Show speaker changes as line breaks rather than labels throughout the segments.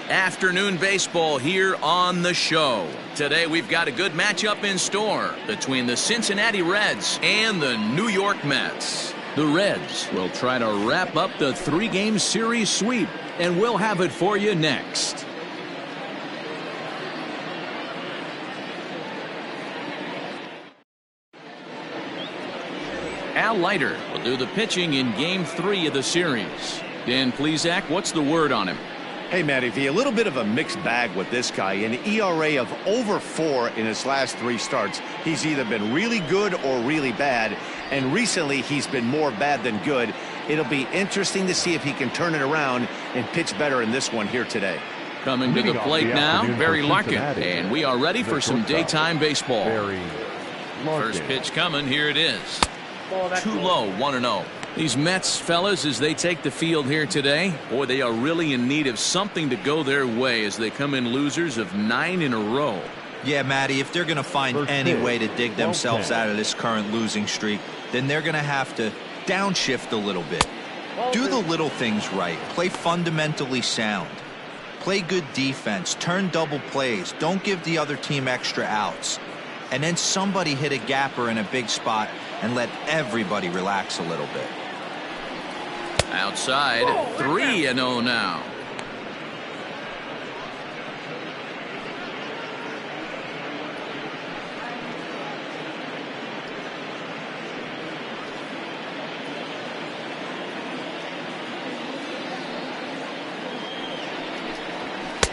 Afternoon baseball here on the show. Today we've got a good matchup in store between the Cincinnati Reds and the New York Mets. The Reds will try to wrap up the 3-game series sweep, and we'll have it for you next. Al Leiter will do the pitching in Game 3 of the series. Dan Plesac, what's the word on him?
Hey, Matty V, a little bit of a mixed bag with this guy. An ERA of over 4 in his last 3 starts. He's either been really good or really bad, and recently he's been more bad than good. It'll be interesting to see if he can turn it around and pitch better in this one here today.
Coming to the plate now, Barry Larkin, and we are ready for some daytime baseball. First pitch coming, here it is. Too low, 1-0. These Mets fellas, as they take the field here today, boy, they are really in need of something to go their way as they come in losers of 9 in a row.
Yeah, Matty, if they're going to find any way to dig themselves out of this current losing streak, then they're going to have to downshift a little bit. Do the little things right. Play fundamentally sound. Play good defense. Turn double plays. Don't give the other team extra outs. And then somebody hit a gapper in a big spot and let everybody relax a little bit.
Outside, 3-0 now.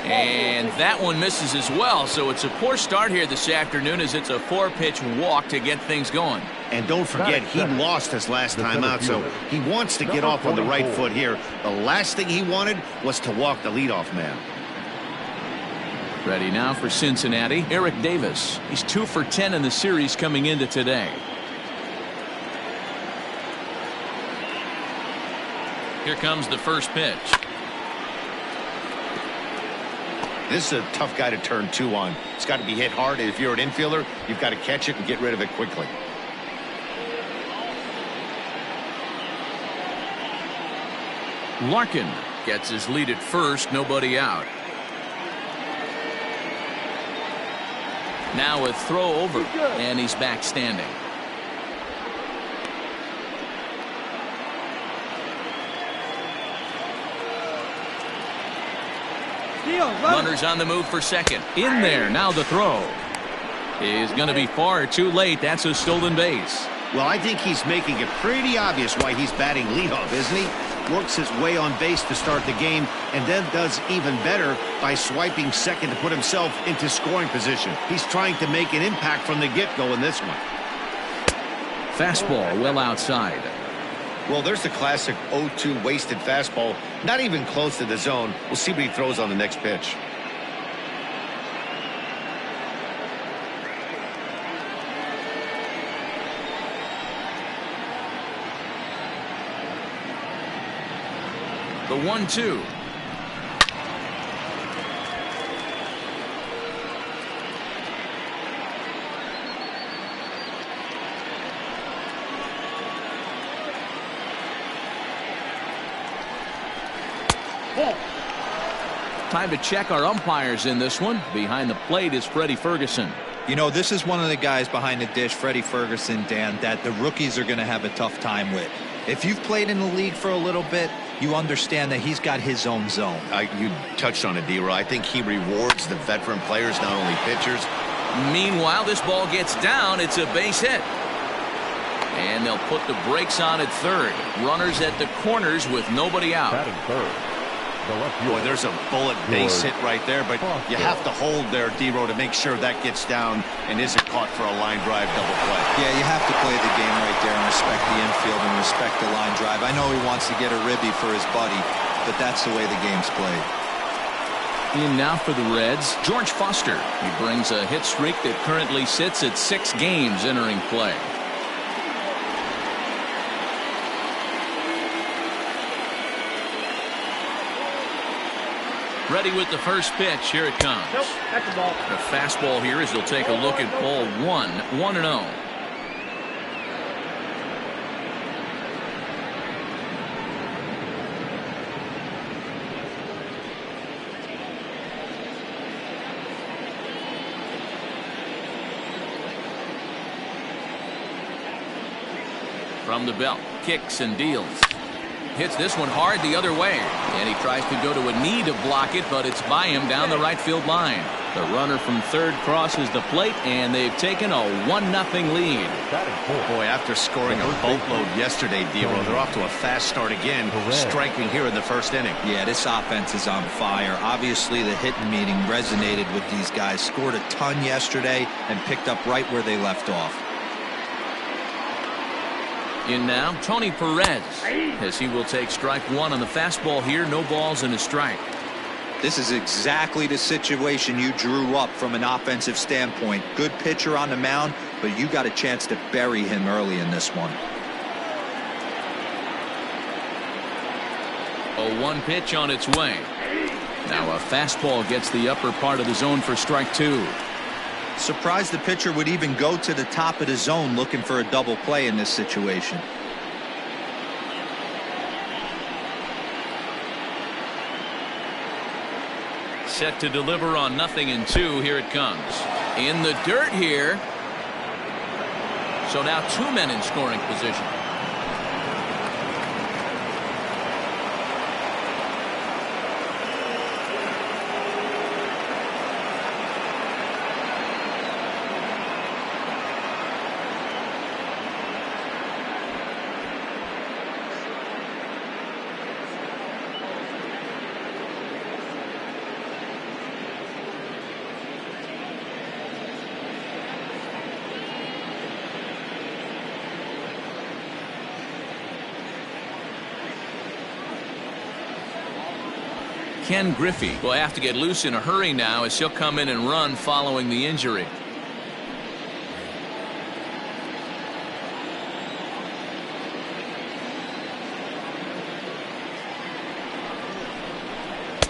And that one misses as well, so it's a poor start here this afternoon as it's a 4-pitch walk to get things going.
And don't forget, he lost his last time out, so he wants to get off on the right foot here. The last thing he wanted was to walk the leadoff man.
Ready now for Cincinnati, Eric Davis. He's 2 for 10 in the series coming into today. Here comes the first pitch.
This is a tough guy to turn 2 on. It's got to be hit hard, and if you're an infielder, you've got to catch it and get rid of it quickly.
Larkin gets his lead at first, nobody out. Now a throw over, and he's back standing. Runners on the move for second. In there, now the throw is going to be far too late. That's a stolen base.
Well, I think he's making it pretty obvious why he's batting leadoff, isn't he? Works his way on base to start the game, and then does even better by swiping second to put himself into scoring position. He's trying to make an impact from the get-go in this one.
Fastball well outside.
Well, there's the classic 0-2 wasted fastball, not even close to the zone. We'll see what he throws on the next pitch.
The 1-2. Time to check our umpires in this one. Behind the plate is Freddie Ferguson.
You know, this is one of the guys behind the dish, Freddie Ferguson, Dan, that the rookies are going to have a tough time with. If you've played in the league for a little bit, you understand that he's got his own zone.
You touched on it, D-Roy. I think he rewards the veteran players, not only pitchers.
Meanwhile, this ball gets down. It's a base hit. And they'll put the brakes on at third. Runners at the corners with nobody out.
Boy, there's a bullet base hit right there, but you have to hold there, D-Roy, to make sure that gets down and isn't caught for a line drive double play.
Yeah, you have to play the game right there and respect the infield and respect the line drive. I know he wants to get a ribby for his buddy, but that's the way the game's played.
In now for the Reds, George Foster. He brings a hit streak that currently sits at 6 games entering play. Ready with the first pitch. Here it comes.
Nope, that's the ball.
The fastball here as he'll take a look at ball 1, 1-0. From the belt, kicks and deals. Hits this one hard the other way, and he tries to go to a knee to block it, but it's by him down the right field line. The runner from third crosses the plate, and they've taken a 1-0 lead.
Boy, after scoring a boatload yesterday, D-Roll, they're off to a fast start again, striking here in the first inning.
Yeah, this offense is on fire. Obviously, the hitting meeting resonated with these guys. Scored a ton yesterday and picked up right where they left off.
In now, Tony Perez, as he will take strike one on the fastball here. No balls and a strike.
This is exactly the situation you drew up from an offensive standpoint. Good pitcher on the mound, but you got a chance to bury him early in this one.
0-1 pitch on its way. Now a fastball gets the upper part of the zone for strike two.
Surprised the pitcher would even go to the top of the zone looking for a double play in this situation.
Set to deliver on 0-2. Here it comes. In the dirt here. So now 2 men in scoring position. Ken Griffey will have to get loose in a hurry now as he'll come in and run following the injury.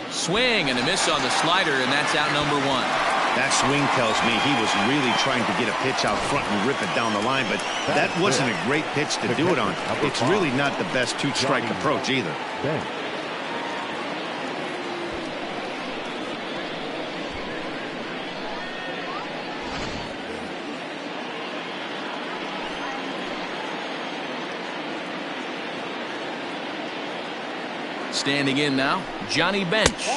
Swing and a miss on the slider, and that's out number one.
That swing tells me he was really trying to get a pitch out front and rip it down the line, but that wasn't a great pitch to do it on. It's really not the best two-strike approach either.
Standing in now, Johnny Bench,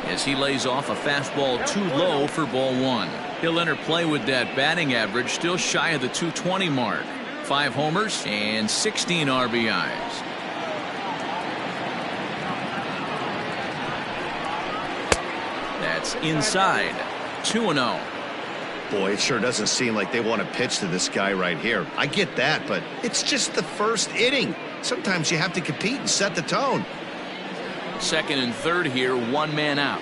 as he lays off a fastball too low for ball one. He'll enter play with that batting average still shy of the 220 mark. 5 homers and 16 RBIs. That's inside. 2-0.
Boy, it sure doesn't seem like they want to pitch to this guy right here. I get that, but it's just the first inning. Sometimes you have to compete and set the tone.
Second and third here, 1 man out.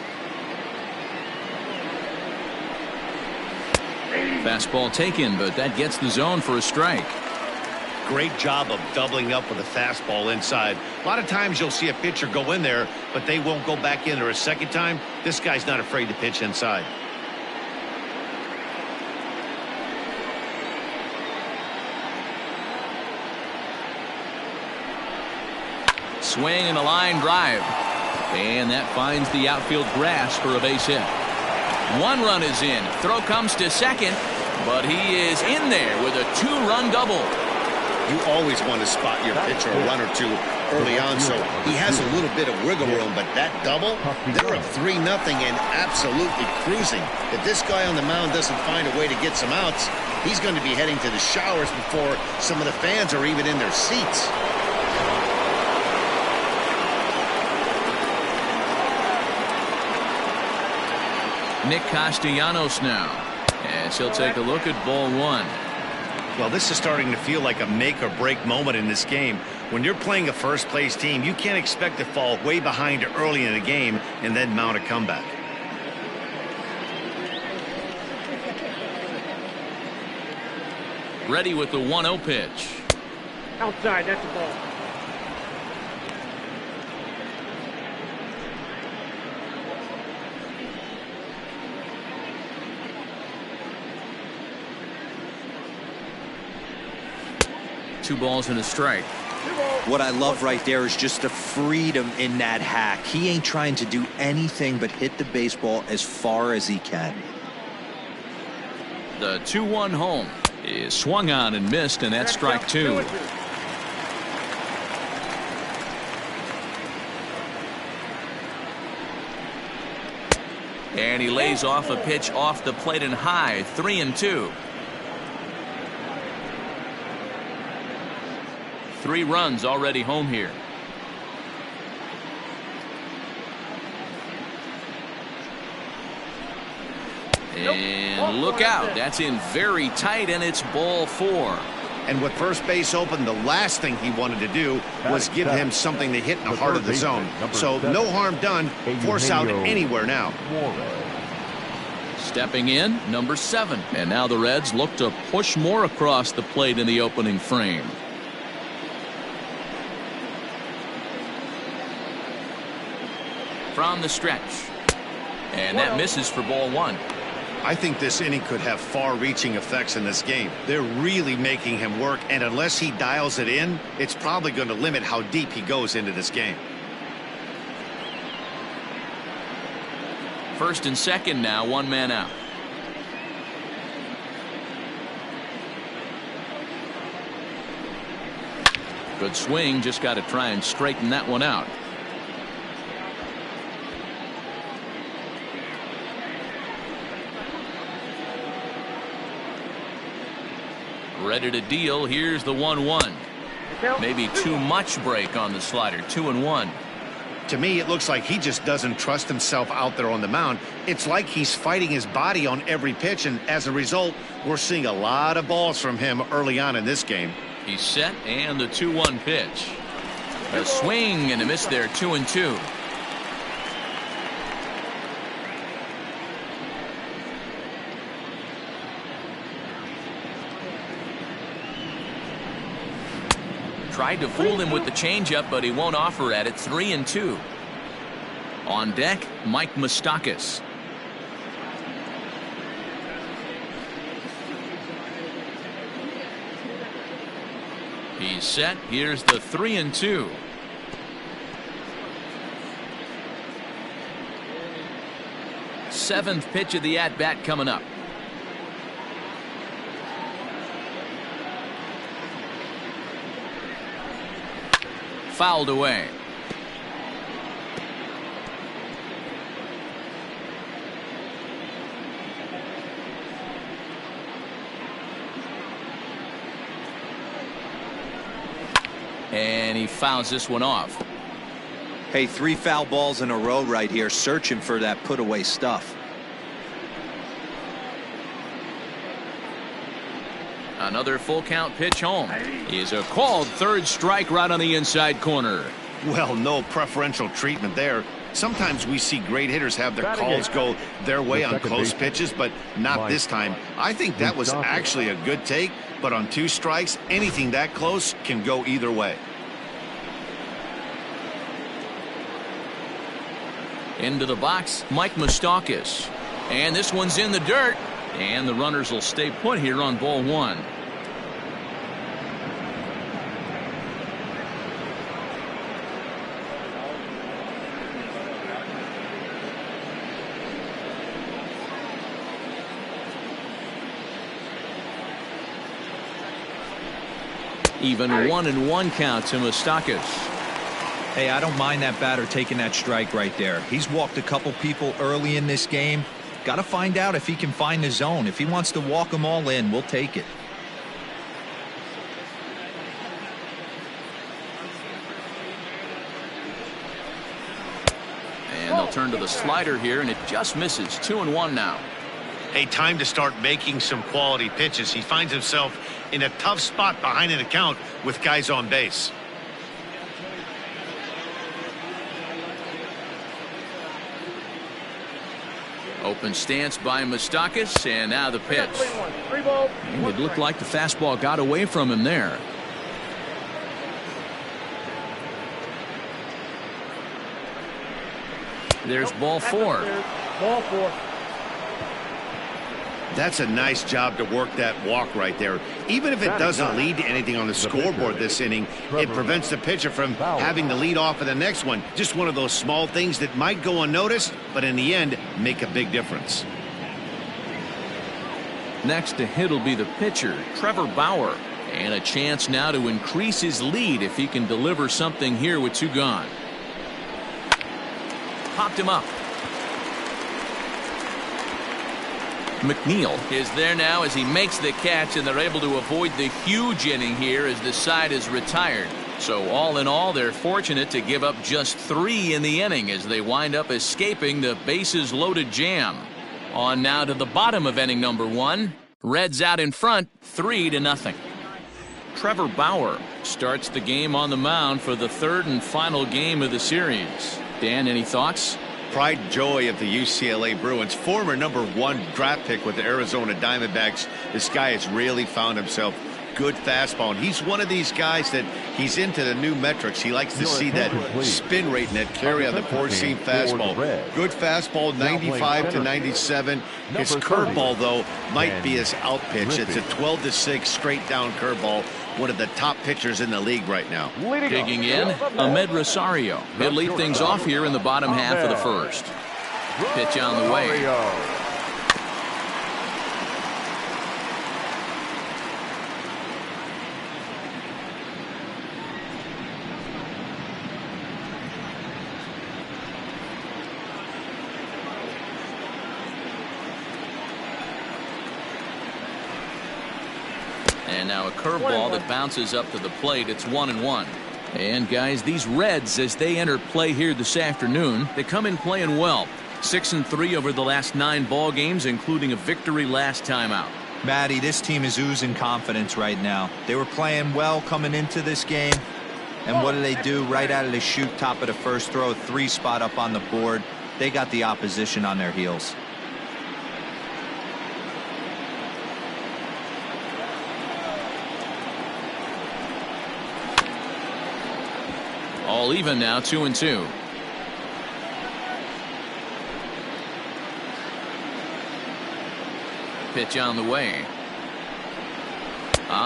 Fastball taken, but that gets the zone for a strike.
Great job of doubling up with a fastball inside. A lot of times you'll see a pitcher go in there, but they won't go back in there a second time. This guy's not afraid to pitch inside.
Swing and a line drive. And that finds the outfield grass for a base hit. 1 run is in. Throw comes to second, but he is in there with a 2-run double.
You always want to spot your pitcher a run or two early on, so he has a little bit of wiggle room, but that double, they're up 3-0 and absolutely cruising. If this guy on the mound doesn't find a way to get some outs, he's going to be heading to the showers before some of the fans are even in their seats.
Nick Castellanos now, as he'll take a look at ball one.
Well, this is starting to feel like a make-or-break moment in this game. When you're playing a first-place team, you can't expect to fall way behind early in the game and then mount a comeback.
Ready with the 1-0 pitch.
Outside, that's the ball.
Two balls and a strike.
What I love right there is just the freedom in that hack. He ain't trying to do anything but hit the baseball as far as he can.
The 2-1 home is swung on and missed, and that's strike two. And he lays off a pitch off the plate and high. 3-2. 3 runs already home here. And look out. That's in very tight, and it's ball 4.
And with first base open, the last thing he wanted to do was give him something to hit in the heart of the zone. So no harm done. Force out anywhere now.
Stepping in, number 7. And now the Reds look to push more across the plate in the opening frame. From the stretch. And that misses for ball 1.
I think this inning could have far-reaching effects in this game. They're really making him work, and unless he dials it in, it's probably going to limit how deep he goes into this game.
First and second now, 1 man out. Good swing, just got to try and straighten that one out. Ready to deal. Here's the 1-1. Maybe too much break on the slider. 2-1.
To me, it looks like he just doesn't trust himself out there on the mound. It's like he's fighting his body on every pitch, and as a result, we're seeing a lot of balls from him early on in this game.
He's set, and the 2-1 pitch. A swing and a miss there. 2-2. Tried to fool him with the changeup, but he won't offer at it. 3-2. On deck, Mike Moustakas. He's set. Here's the 3-2. Seventh pitch of the at-bat coming up. Fouled away. And he fouls this one off.
Hey, 3 foul balls in a row right here, searching for that put away stuff.
Another full count pitch home is a called third strike right on the inside corner.
Well, no preferential treatment there. Sometimes we see great hitters have their calls go their way on close pitches, but not this time. I think that was actually a good take, but on 2 strikes, anything that close can go either way.
Into the box, Mike Moustakas. And this one's in the dirt. And the runners will stay put here on ball 1. Even 1-1 count to Moustakas.
Hey, I don't mind that batter taking that strike right there. He's walked a couple people early in this game. Got to find out if he can find the zone. If he wants to walk them all in, we'll take it.
And they'll turn to the slider here, and it just misses. 2-1 now.
Hey, time to start making some quality pitches. He finds himself in a tough spot behind an account with guys on base.
Open stance by Moustakas, and now the pitch. And it looked like the fastball got away from him there. There's ball 4.
Ball 4.
That's a nice job to work that walk right there. Even if it doesn't lead to anything on the scoreboard this inning, it prevents the pitcher from having to lead off in the next one. Just one of those small things that might go unnoticed, but in the end, make a big difference.
Next to hit will be the pitcher, Trevor Bauer. And a chance now to increase his lead if he can deliver something here with 2 gone. Popped him up. McNeil is there now as he makes the catch, and they're able to avoid the huge inning here as the side is retired. So all in all, they're fortunate to give up just 3 in the inning as they wind up escaping the bases loaded jam. On now to the bottom of inning number 1. Reds out in front, 3-0. Trevor Bauer starts the game on the mound for the 3rd and final game of the series. Dan, any thoughts?
Pride and joy of the UCLA Bruins, former #1 draft pick with the Arizona Diamondbacks. This guy has really found himself. Good fastball, and he's one of these guys that he's into the new metrics. He likes to see that spin rate and that carry on the 4-seam fastball. Good fastball, 95 to 97. His curveball, though, might be his out pitch. It's a 12-6 straight down curveball. One of the top pitchers in the league right now.
Digging in, Ahmed Rosario. He'll lead things off here in the bottom half of the first. Pitch on the way. And now a curveball that bounces up to the plate. It's 1-1. And guys, these Reds, as they enter play here this afternoon, they come in playing well. 6-3 over the last 9 ball games, including a victory last time out.
Matty, this team is oozing confidence right now. They were playing well coming into this game. And what do? Right out of the chute, top of the first, throw a 3 spot up on the board. They got the opposition on their heels.
All even now, 2-2. Pitch on the way.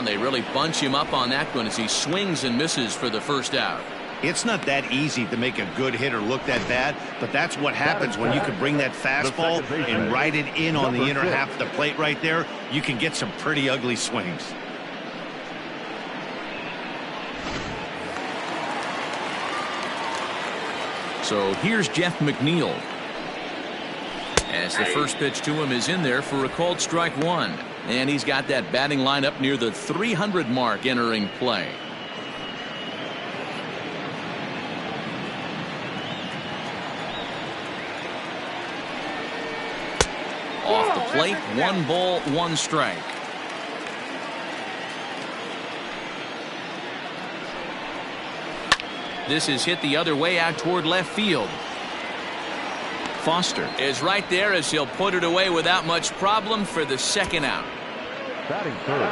They really bunch him up on that one as he swings and misses for the first out.
It's not that easy to make a good hitter look that bad, but that's what happens when you can bring that fastball and ride it in on the inner half of the plate right there. You can get some pretty ugly swings.
So here's Jeff McNeil. As the first pitch to him is in there for a called strike 1. And he's got that batting line up near the 300 mark entering play. Off the plate, 1 ball, 1 strike. This is hit the other way out toward left field. Foster is right there as he'll put it away without much problem for the 2nd out.
Batting 3rd,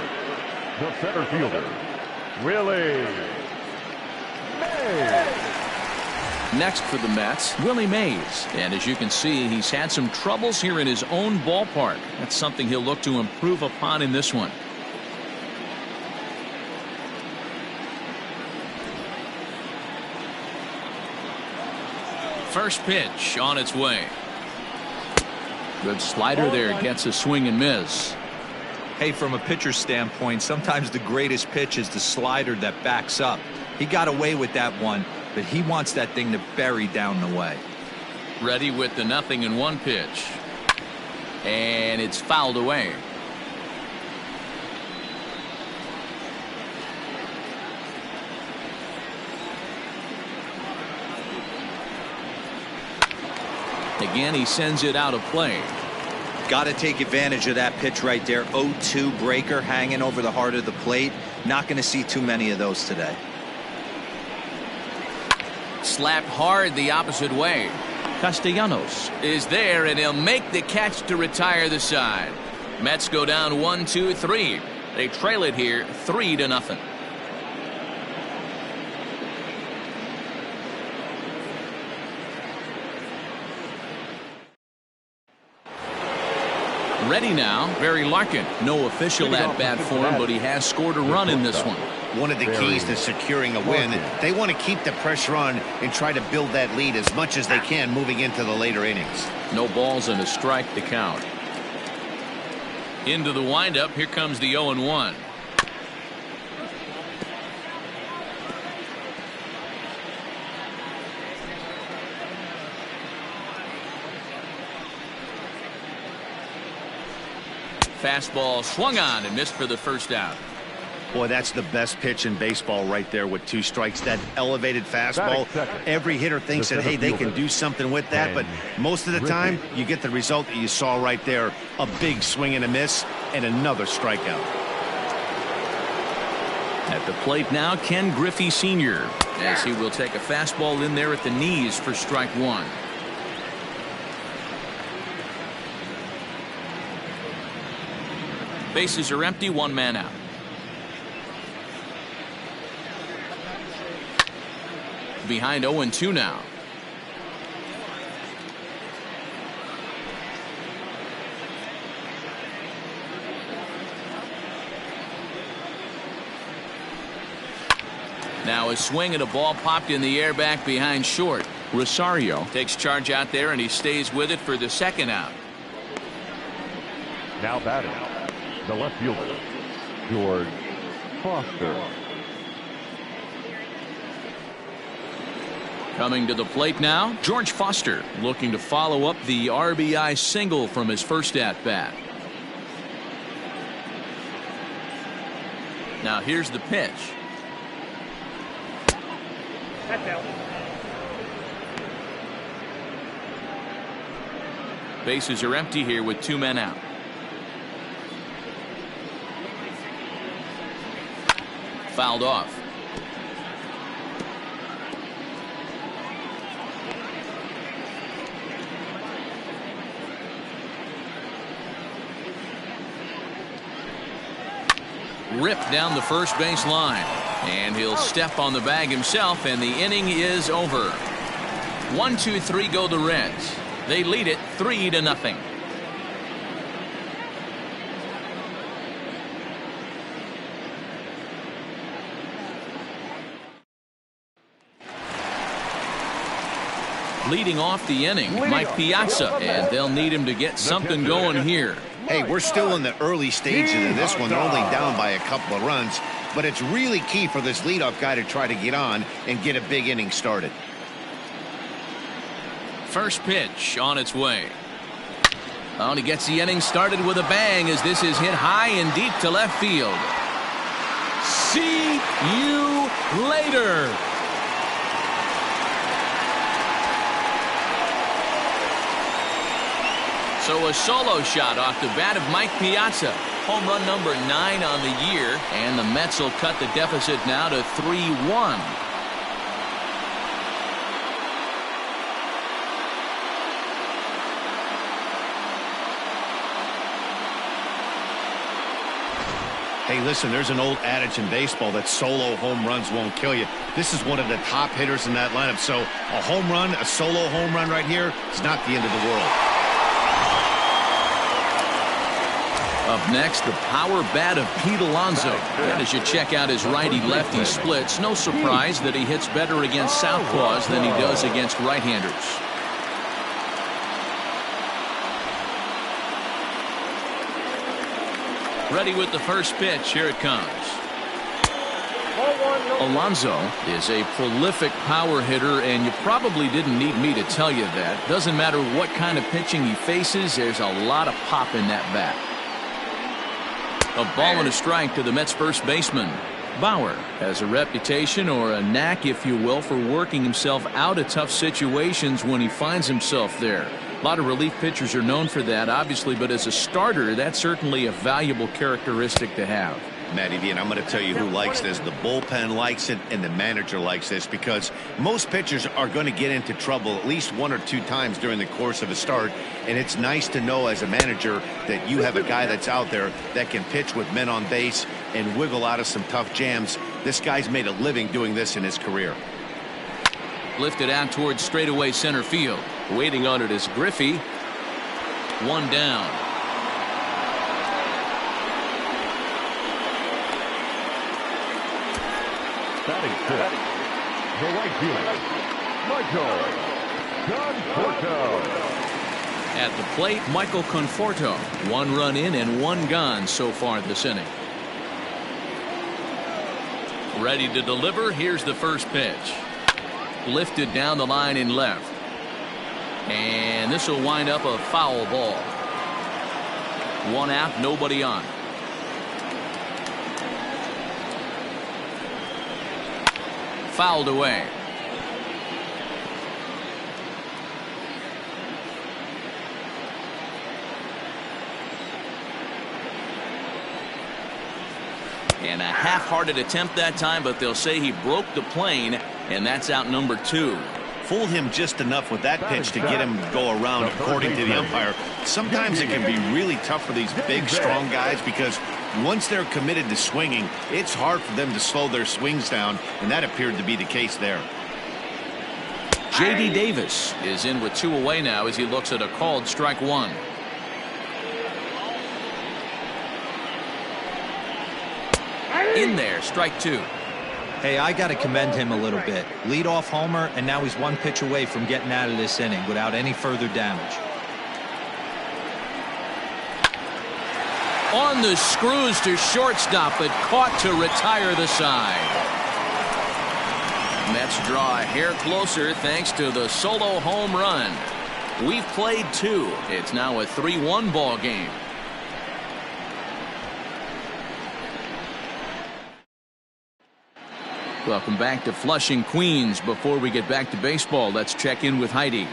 the center fielder, Willie Mays.
Next for the Mets, Willie Mays. And as you can see, he's had some troubles here in his own ballpark. That's something he'll look to improve upon in this one. First pitch on its way. Good slider there, gets a swing and miss.
Hey, from a pitcher's standpoint, sometimes the greatest pitch is the slider that backs up. He got away with that one, but he wants that thing to bury down the way.
Ready with the 0-1 pitch. And it's fouled away. Again, he sends it out of play.
Got to take advantage of that pitch right there. 0-2 breaker hanging over the heart of the plate. Not going to see too many of those today.
Slapped hard the opposite way. Castellanos is there, and he'll make the catch to retire the side. Mets go down 1-2-3. They trail it here 3-0. Ready now, Barry Larkin. No official at-bat for him, but he has scored a run in this one.
One of the keys to securing a win, they want to keep the pressure on and try to build that lead as much as they can moving into the later innings.
No balls and a strike to count. Into the windup, here comes the 0-1. Fastball swung on and missed for the first out.
Boy, that's the best pitch in baseball right there with 2 strikes. That elevated fastball. Every hitter thinks that, hey, they can do something with that, but most of the time you get the result that you saw right there. A big swing and a miss and another strikeout.
At the plate now, Ken Griffey Sr., as he will take a fastball in there at the knees for strike 1. Bases are empty, 1 man out. Behind 0-2 now. Now a swing and a ball popped in the air back behind short. Rosario takes charge out there and he stays with it for the second out.
Now batting, the left fielder, George Foster.
Coming to the plate now, George Foster looking to follow up the RBI single from his first at-bat. Now here's the pitch.
That's out.
Bases are empty here with 2 men out. Fouled off. Ripped down the first base line, and he'll step on the bag himself, and the inning is over. 1, 2, 3 go the Reds. They lead it 3-0. Leading off the inning, Mike Piazza, and they'll need him to get something going here.
Hey, we're still in the early stages of this one. They're only down by a couple of runs, but it's really key for this leadoff guy to try to get on and get a big inning started.
First pitch on its way. Oh, and he gets the inning started with a bang as this is hit high and deep to left field. See you later. So a solo shot off the bat of Mike Piazza. Home run number 9 on the year, and the Mets will cut the deficit now to 3-1.
Hey, listen, there's an old adage in baseball that solo home runs won't kill you. This is one of the top hitters in that lineup, so a home run, a solo home run right here is not the end of the world.
Up next, the power bat of Pete Alonso. And as you check out his righty-lefty splits, no surprise that he hits better against southpaws than he does against right-handers. Ready with the first pitch. Here it comes. Alonso is a prolific power hitter, and you probably didn't need me to tell you that. Doesn't matter what kind of pitching he faces, there's a lot of pop in that bat. A ball and a strike to the Mets first baseman. Bauer has a reputation, or a knack if you will, for working himself out of tough situations when he finds himself there. A lot of relief pitchers are known for that, obviously, but as a starter, that's certainly a valuable characteristic to have.
Matty V, and I'm going to tell you who likes this. The bullpen likes it, and the manager likes this, because most pitchers are going to get into trouble at least 1 or 2 times during the course of a start, and it's nice to know as a manager that you have a guy that's out there that can pitch with men on base and wiggle out of some tough jams. This guy's made a living doing this in his career.
Lifted out towards straightaway center field. Waiting on it is Griffey. 1 down.
Batting fifth, the right fielder, Michael Conforto.
At the plate, Michael Conforto. 1 run in and 1 gone so far this inning. Ready to deliver. Here's the first pitch. Lifted down the line in left. And this will wind up a foul ball. One out, nobody on. Fouled away. And a half-hearted attempt that time, but they'll say he broke the plane, and that's out number 2.
Fooled him just enough with that pitch to get him to go around, according to the umpire. Sometimes it can be really tough for these big, strong guys because once they're committed to swinging, it's hard for them to slow their swings down, and that appeared to be the case there.
J.D. Davis is in with 2 away now as he looks at a called strike 1. In there, strike 2.
Hey, I got to commend him a little bit. Leadoff homer, and now he's 1 pitch away from getting out of this inning without any further damage.
On the screws to shortstop, but caught to retire the side. Mets draw a hair closer thanks to the solo home run. We've played 2. It's now a 3-1 ball game. Welcome back to Flushing, Queens. Before we get back to baseball, let's check in with Heidi.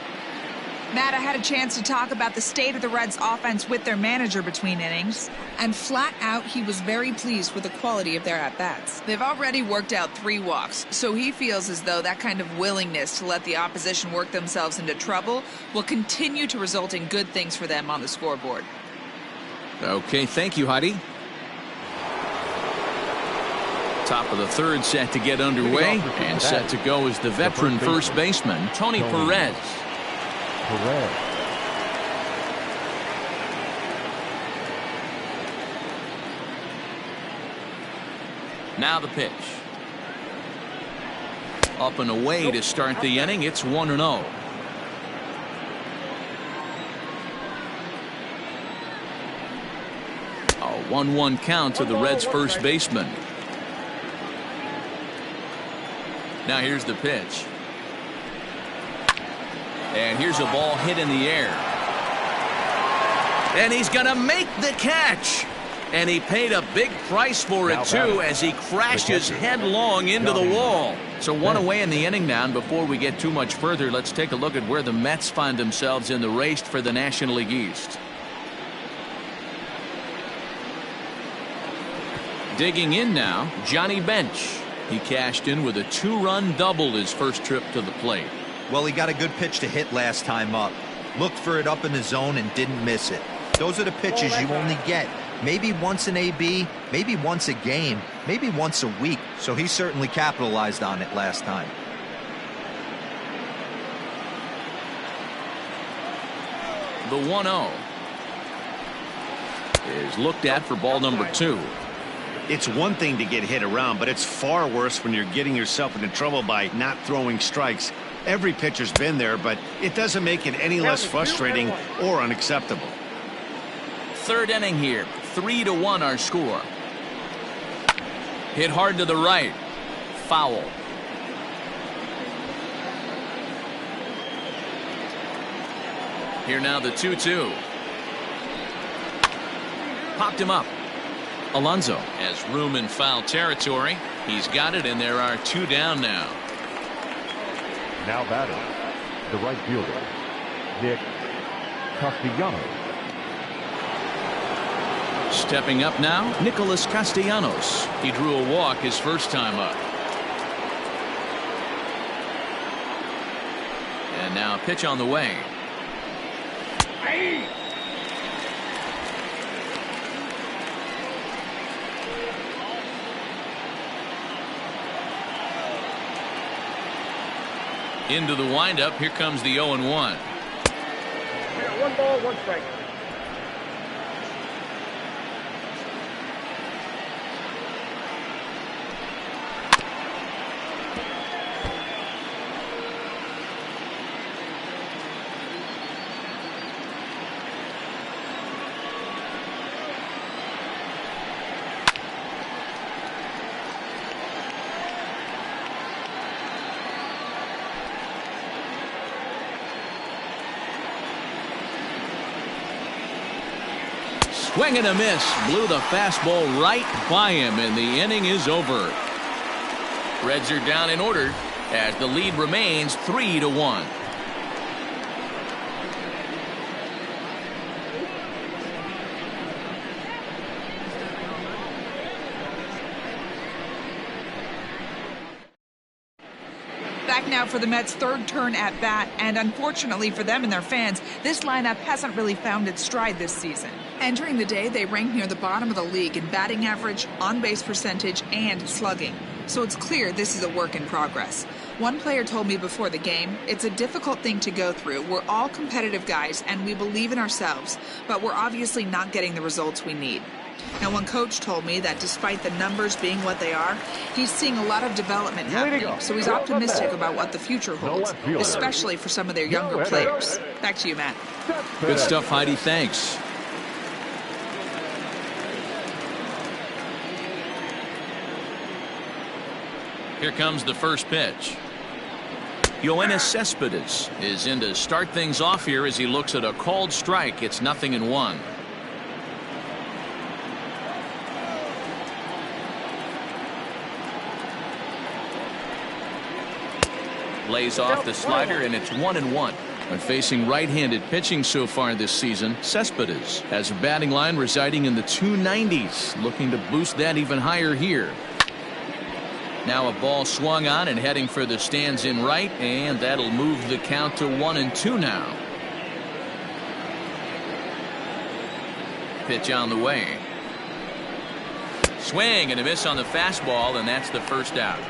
Matt, I had a chance to talk about the state of the Reds offense with their manager between innings, and flat out he was very pleased with the quality of their at-bats. They've already worked out 3 walks, so he feels as though that kind of willingness to let the opposition work themselves into trouble will continue to result in good things for them on the scoreboard.
Okay, thank you, Heidi. Top of the 3rd set to get underway, and set to go is the veteran first baseman, Tony Perez. Now the pitch. Up and away to start the inning. It's 1-0. A 1-1 count to the Reds' first baseman. Now here's the pitch. And here's a ball hit in the air. And he's going to make the catch. And he paid a big price for it, too, as he crashes headlong into the wall. So 1 away in the inning now. And before we get too much further, let's take a look at where the Mets find themselves in the race for the National League East. Digging in now, Johnny Bench. He cashed in with a 2-run double his first trip to the plate.
Well, he got a good pitch to hit last time up. Looked for it up in the zone and didn't miss it. Those are the pitches you only get maybe once in AB, maybe once a game, maybe once a week. So he certainly capitalized on it last time.
The 1-0 is looked at for ball number 2.
It's one thing to get hit around, but it's far worse when you're getting yourself into trouble by not throwing strikes. Every pitcher's been there, but it doesn't make it any less frustrating or unacceptable.
3rd inning here. 3-1 our score. Hit hard to the right. Foul. Here now the 2-2. Popped him up. Alonso has room in foul territory. He's got it, and there are 2 down now.
Now batting, the right fielder, Nick Castellanos.
Stepping up now, Nicholas Castellanos. He drew a walk his first time up. And now a pitch on the way. Into the windup. Here comes the 0-1.
1 ball, 1 strike.
Swing and a miss. Blew the fastball right by him, and the inning is over. Reds are down in order as the lead remains 3-1.
Back now for the Mets' third turn at bat, and unfortunately for them and their fans, this lineup hasn't really found its stride this season. Entering the day, they rank near the bottom of the league in batting average, on-base percentage, and slugging. So it's clear this is a work in progress. One player told me before the game, it's a difficult thing to go through. We're all competitive guys, and we believe in ourselves, but we're obviously not getting the results we need. Now, one coach told me that despite the numbers being what they are, he's seeing a lot of development happening, so he's optimistic about what the future holds, especially for some of their younger players. Back to you, Matt.
Good stuff, Heidi. Thanks. Here comes the first pitch. Yoenis Cespedes is in to start things off here as he looks at a called strike. It's 0-1. Lays off the slider, and it's 1-1. When facing right-handed pitching so far this season, Cespedes has a batting line residing in the 290s, looking to boost that even higher here. Now a ball swung on and heading for the stands in right, and that'll move the count to 1-2 now. Pitch on the way. Swing and a miss on the fastball, and that's the first out.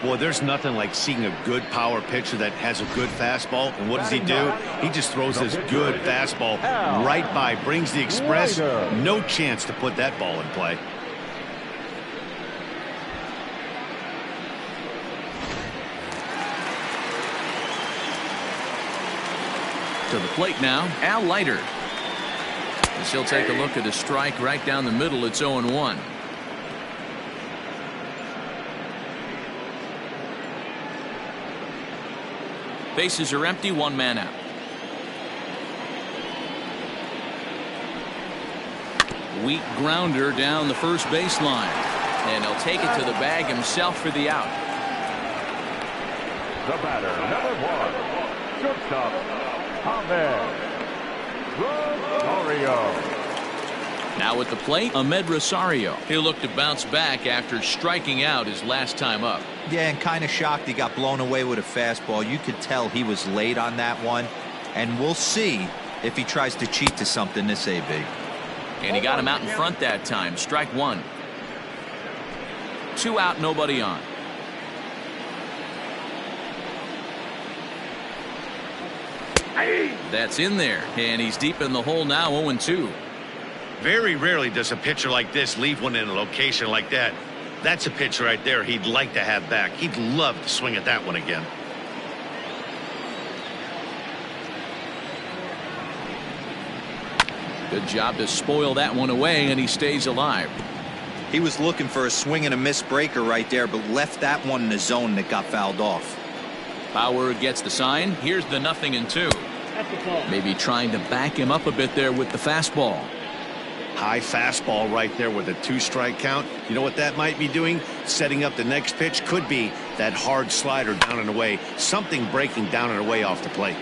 Well, there's nothing like seeing a good power pitcher that has a good fastball. And what does he do? He just throws this good fastball right by, brings the express. No chance to put that ball in play.
To the plate now, Al Leiter. As he'll take a look at a strike right down the middle. It's 0-1. Bases are empty, one man out. Weak grounder down the first baseline, and he'll take it to the bag himself for the out.
The batter, number 1, shortstop, Ahmed Rosario.
Now at the plate, Ahmed Rosario. He'll look to bounce back after striking out his last time up.
Yeah, and kind of shocked he got blown away with a fastball. You could tell he was late on that one, and we'll see if he tries to cheat to something this AB.
And he got him out in front that time. Strike one. 2 out, nobody on. That's in there, and he's deep in the hole now. 0-2.
Very rarely does a pitcher like this leave one in a location like that. That's a pitcher right there he'd like to have back. He'd love to swing at that one again.
Good job to spoil that one away, and he stays alive.
He was looking for a swing and a miss breaker right there, but left that one in the zone that got fouled off.
Bauer gets the sign. Here's the 0-2. Maybe trying to back him up a bit there with the fastball.
High fastball right there with a 2-strike count. You know what that might be doing? Setting up the next pitch. Could be that hard slider down and away. Something breaking down and away off the plate.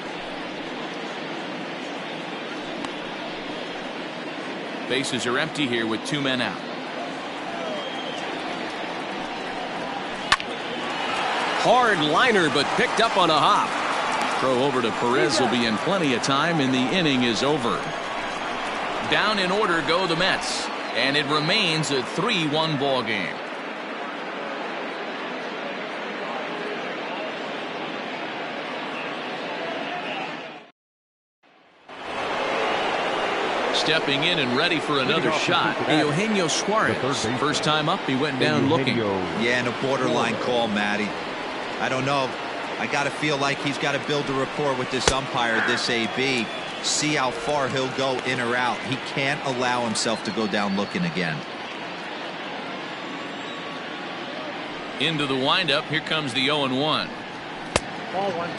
Bases are empty here with 2 men out. Hard liner, but picked up on a hop. Throw over to Perez will be in plenty of time, and the inning is over. Down in order go the Mets, and it remains a 3-1 ball game. Stepping in and ready for another shot, Eugenio Suarez. First time up, he went down looking.
Yeah, and a borderline call, Matty. I don't know. I got to feel like he's got to build a rapport with this umpire, this AB. See how far he'll go in or out. He can't allow himself to go down looking again.
Into the windup. Here comes the 0-1.
Ball one.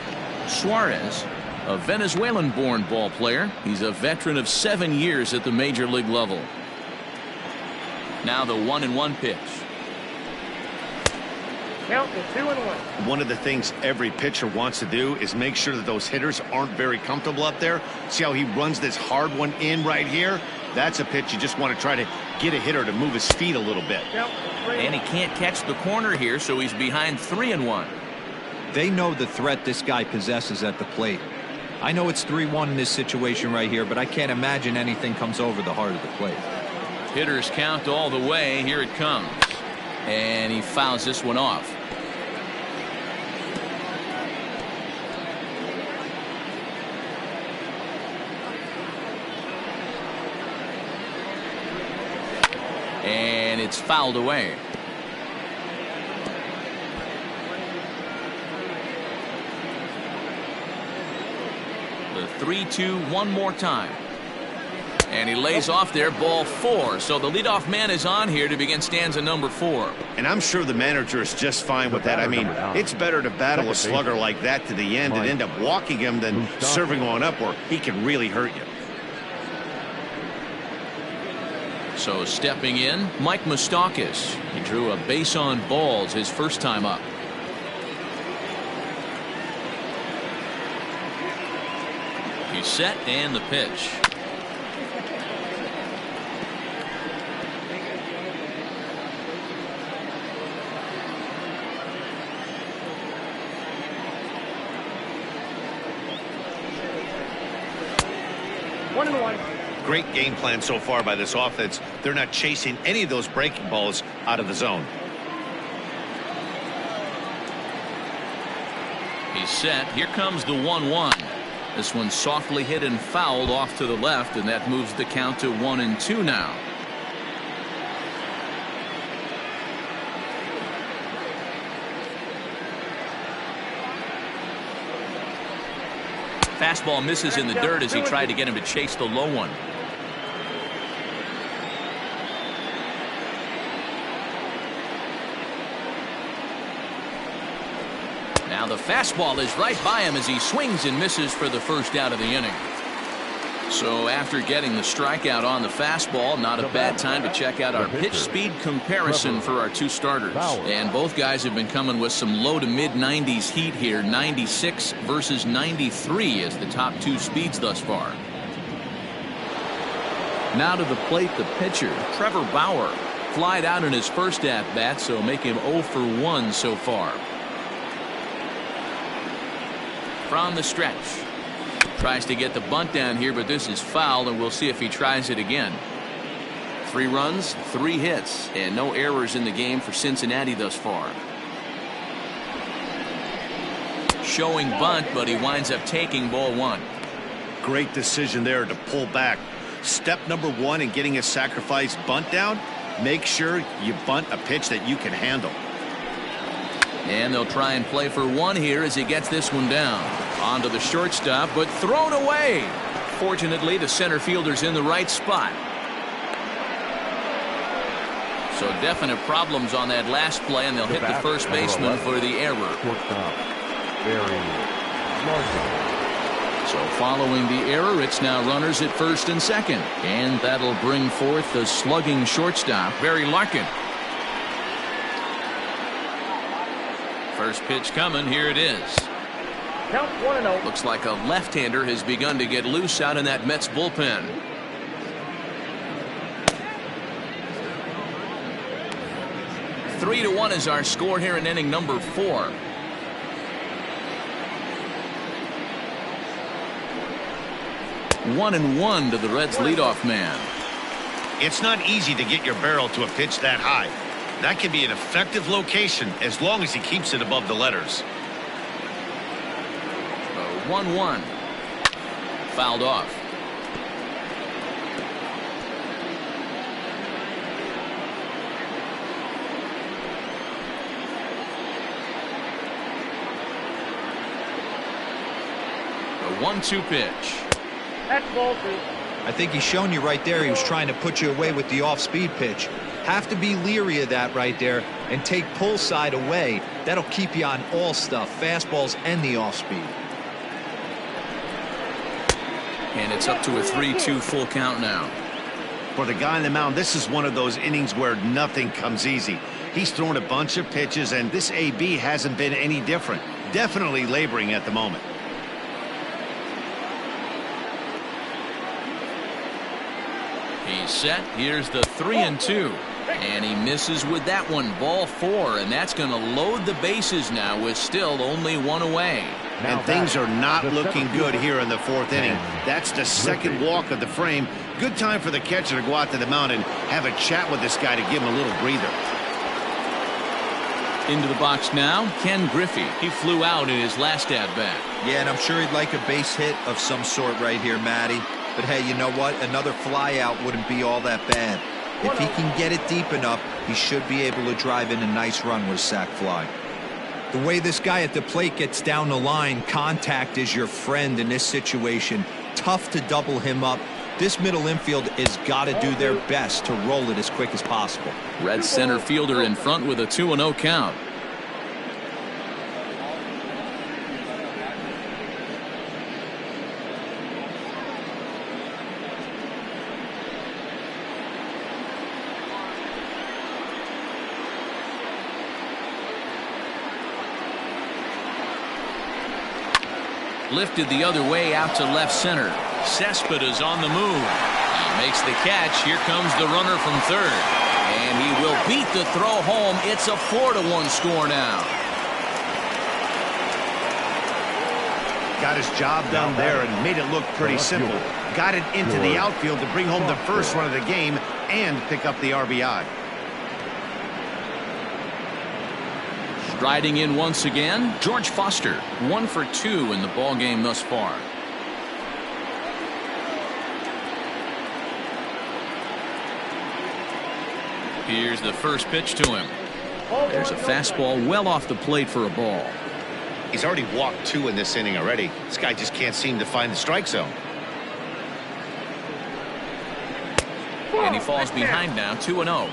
Suarez a Venezuelan-born ball player. He's a veteran of 7 years at the major league level. Now the 1-1 pitch.
Count to 2-1.
One of the things every pitcher wants to do is make sure that those hitters aren't very comfortable up there. See how he runs this hard one in right here? That's a pitch you just want to try to get a hitter to move his feet a little bit.
And he can't catch the corner here, so he's behind 3-1.
They know the threat this guy possesses at the plate. I know it's 3-1 in this situation right here, but I can't imagine anything comes over the heart of the plate.
Hitters count all the way. Here it comes. And he fouls this one off. And it's fouled away. The 3-2 one more time. And he lays off there, ball 4. So the leadoff man is on here to begin stanza number 4.
And I'm sure the manager is just fine with that. I mean, it's better to battle a slugger like that to the end and end up walking him than serving on up where he can really hurt you.
So stepping in, Mike Moustakas. He drew a base on balls his first time up. He's set and the pitch.
Great game plan so far by this offense. They're not chasing any of those breaking balls out of the zone.
He's set. Here comes the 1-1. This one softly hit and fouled off to the left, and that moves the count to 1-2 now. Fastball misses in the dirt as he tried to get him to chase the low one. Now the fastball is right by him as he swings and misses for the first out of the inning. So after getting the strikeout on the fastball, not a bad time to check out our pitch speed comparison for our two starters. And both guys have been coming with some low to mid 90s heat here. 96 versus 93 as the top two speeds thus far. Now to the plate, the pitcher, Trevor Bauer. Flied out in his first at bat, so make him 0 for 1 so far. From the stretch. Tries to get the bunt down here, but this is foul, and we'll see if he tries it again. 3 runs, 3 hits, and no errors in the game for Cincinnati thus far. Showing bunt, but he winds up taking ball 1.
Great decision there to pull back. Step number 1 in getting a sacrifice bunt down, make sure you bunt a pitch that you can handle.
And they'll try and play for 1 here as he gets this one down. Onto the shortstop, but thrown away. Fortunately, the center fielder's in the right spot. So definite problems on that last play, and they'll hit the first baseman for the error. So following the error, it's now runners at first and second. And that'll bring forth the slugging shortstop, Barry Larkin. First pitch coming. Here it is.
Count 1-0.
Looks like a left-hander has begun to get loose out in that Mets bullpen. Three to 1 is our score here in inning number 4. One and 1 to the Reds leadoff man.
It's not easy to get your barrel to a pitch that high. That can be an effective location as long as he keeps it above the letters.
1-1. Fouled off. A 1-2 pitch.
That's ball 2.
I think he's shown you right there. He was trying to put you away with the off-speed pitch. Have to be leery of that right there and take pull side away. That'll keep you on all stuff, fastballs and the off-speed.
And it's up to a 3-2 full count now.
For the guy on the mound, this is one of those innings where nothing comes easy. He's thrown a bunch of pitches, and this AB hasn't been any different. Definitely laboring at the moment.
He's set. Here's the 3-2. And he misses with that one. Ball 4, and that's going to load the bases now with still only 1 away.
And things are not looking good here in the 4th inning. That's the second walk of the frame. Good time for the catcher to go out to the mound and have a chat with this guy to give him a little breather.
Into the box now, Ken Griffey. He flew out in his last at-bat.
Yeah, and I'm sure he'd like a base hit of some sort right here, Matty. But hey, you know what? Another fly out wouldn't be all that bad. If he can get it deep enough, he should be able to drive in a nice run with a sac fly. The way this guy at the plate gets down the line, contact is your friend in this situation. Tough to double him up. This middle infield has got to do their best to roll it as quick as possible.
Red center fielder in front with a 2-0 count. Lifted the other way out to left center. Cespedes on the move. He makes the catch. Here comes the runner from third. And he will beat the throw home. It's a 4-1 score now.
Got his job done there and made it look pretty simple. Got it into the outfield to bring home the first run of the game and pick up the RBI.
Striding in once again, George Foster, 1 for 2 in the ball game thus far. Here's the first pitch to him. There's a fastball well off the plate for a ball.
He's already walked 2 in this inning already. This guy just can't seem to find the strike zone.
And he falls behind now, 2-0.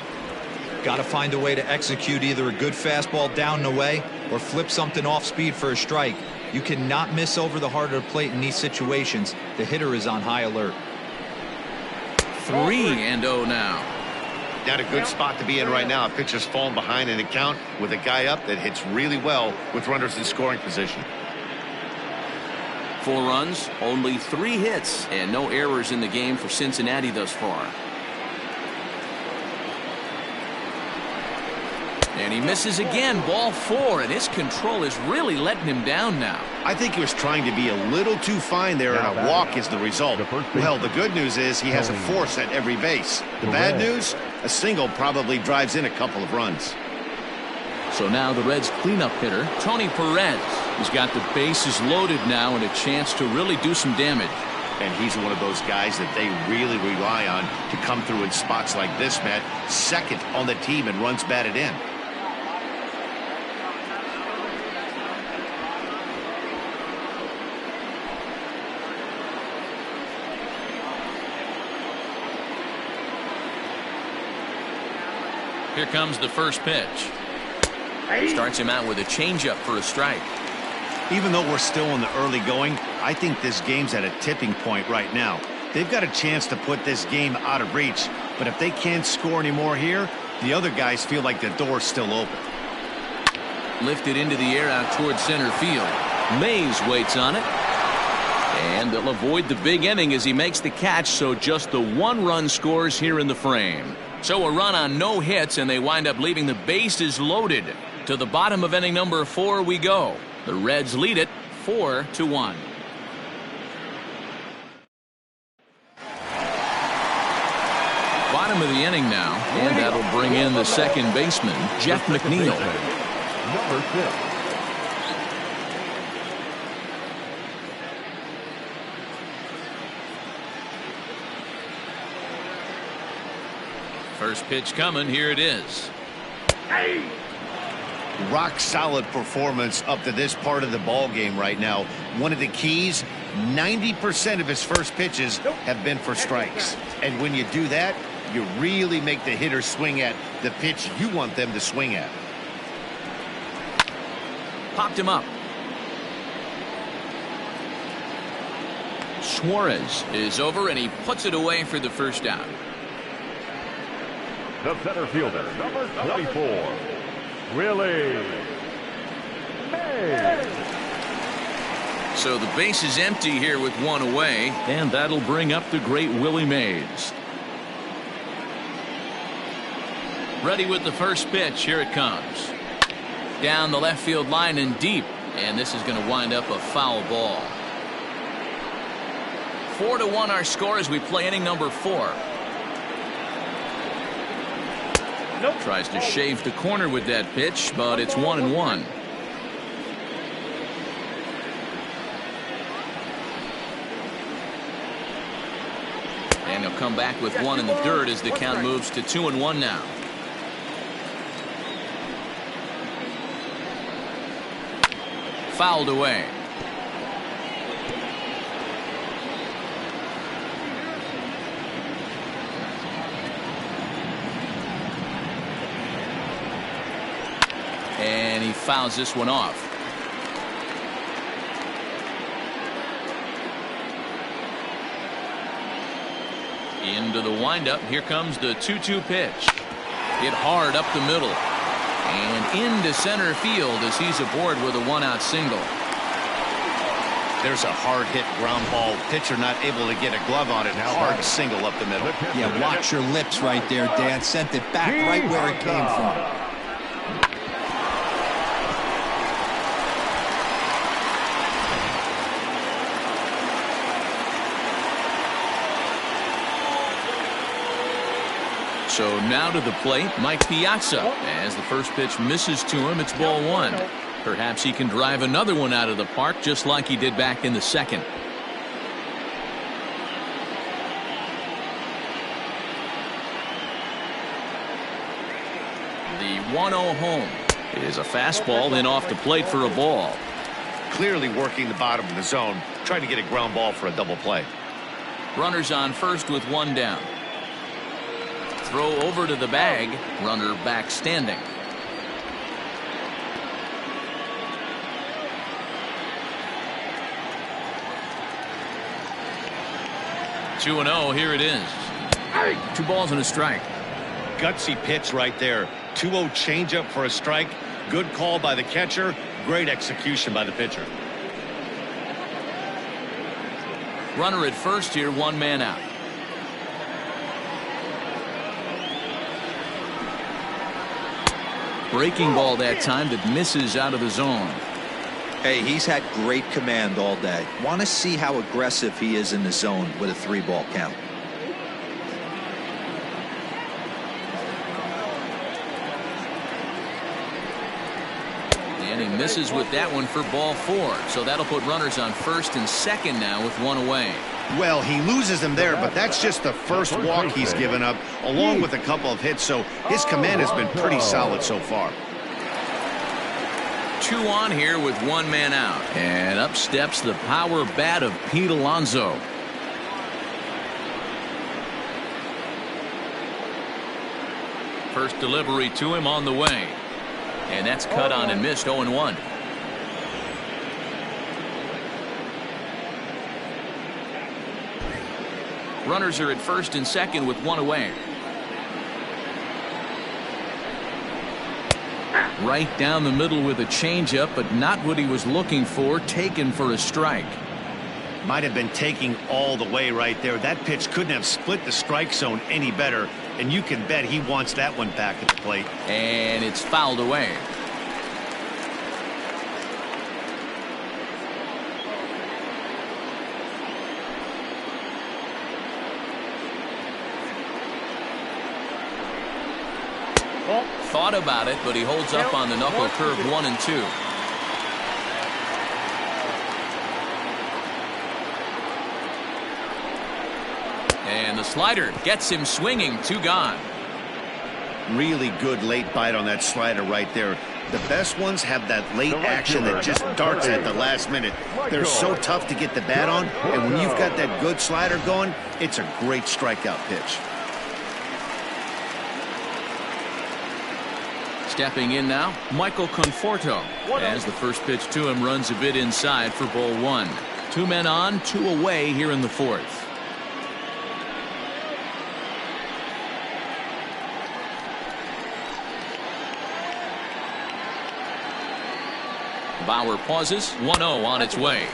Got to find a way to execute either a good fastball down and away or flip something off speed for a strike. You cannot miss over the heart of the plate in these situations. The hitter is on high alert.
3-0 now.
Not a good spot to be in right now. A pitcher's falling behind in the count with a guy up that hits really well with runners in scoring position.
4 runs, only 3 hits, and no errors in the game for Cincinnati thus far. And he misses again, ball 4, and his control is really letting him down now.
I think he was trying to be a little too fine there, and a walk is the result. Well, the good news is he has a force at every base. The bad news, a single probably drives in a couple of runs.
So now the Reds cleanup hitter, Tony Perez. He's got the bases loaded now and a chance to really do some damage.
And he's one of those guys that they really rely on to come through in spots like this, Matt. Second on the team and runs batted in.
Here comes the first pitch. Starts him out with a changeup for a strike.
Even though we're still in the early going, I think this game's at a tipping point right now. They've got a chance to put this game out of reach, but if they can't score anymore here, the other guys feel like the door's still open.
Lifted into the air out towards center field. Mays waits on it. And they'll avoid the big inning as he makes the catch, so just the 1 run scores here in the frame. So a run on no hits, and they wind up leaving the bases loaded. To the bottom of inning number 4 we go. The Reds lead it 4-1. Bottom of the inning now, and that'll bring in the second baseman, Jeff McNeil.
Number 6.
First pitch coming. Here it is.
Rock solid performance up to this part of the ball game right now. One of the keys, 90% of his first pitches have been for strikes. And when you do that, you really make the hitter swing at the pitch you want them to swing at.
Popped him up. Suarez is over, and he puts it away for the first out.
The center fielder, number 24, Willie Mays.
So the base is empty here with one away, and that'll bring up the great Willie Mays. Ready with the first pitch. Here it comes. Down the left field line and deep, and this is going to wind up a foul ball. 4-1 our score as we play inning number 4.
Nope.
Tries to shave the corner with that pitch, but it's 1-1. And he'll come back with one in the dirt as the count moves to 2-1 now. Fouled away. And he fouls this one off. Into the windup. Here comes the 2-2 pitch. Hit hard up the middle. And into center field as he's aboard with a one-out single.
There's a hard hit ground ball. Pitcher not able to get a glove on it. Hard single up the middle.
Yeah, watch your lips right there, Dan. Sent it back right where it came from.
So now to the plate, Mike Piazza. As the first pitch misses to him, it's ball 1. Perhaps he can drive another one out of the park just like he did back in the second. The 1-0 home is a fastball, then off the plate for a ball.
Clearly working the bottom of the zone, trying to get a ground ball for a double play.
Runners on first with one down. Throw over to the bag. Runner back standing. Two 2-0. Here it is. 2 balls and a strike.
Gutsy pitch right there. 2-0 changeup for a strike. Good call by the catcher. Great execution by the pitcher.
Runner at first here, 1 man out. Breaking ball that time that misses out of the zone.
Hey, he's had great command all day. Want to see how aggressive he is in the zone with a 3-ball count.
And he misses with that one for ball 4. So that'll put runners on first and second now with 1 away.
Well, he loses them there, but that's just the first walk he's given up, along with a couple of hits, so his command has been pretty solid so far.
2 on here with 1 man out. And up steps the power bat of Pete Alonso. First delivery to him on the way. And that's cut on and missed. 0-1. Runners are at first and second with 1 away. Right down the middle with a changeup, but not what he was looking for. Taken for a strike.
Might have been taking all the way right there. That pitch couldn't have split the strike zone any better, and you can bet he wants that one back at the plate.
And it's fouled away. Thought about it, but he holds up on the knuckle curve. 1-2. And the slider gets him swinging. 2 gone.
Really good late bite on that slider right there. The best ones have that late action that just darts at the last minute. They're so tough to get the bat on, and when you've got that good slider going, it's a great strikeout pitch.
Stepping in now, Michael Conforto, as the first pitch to him runs a bit inside for ball 1. 2 men on, 2 away here in the 4th. Bauer pauses. 1-0 on its way.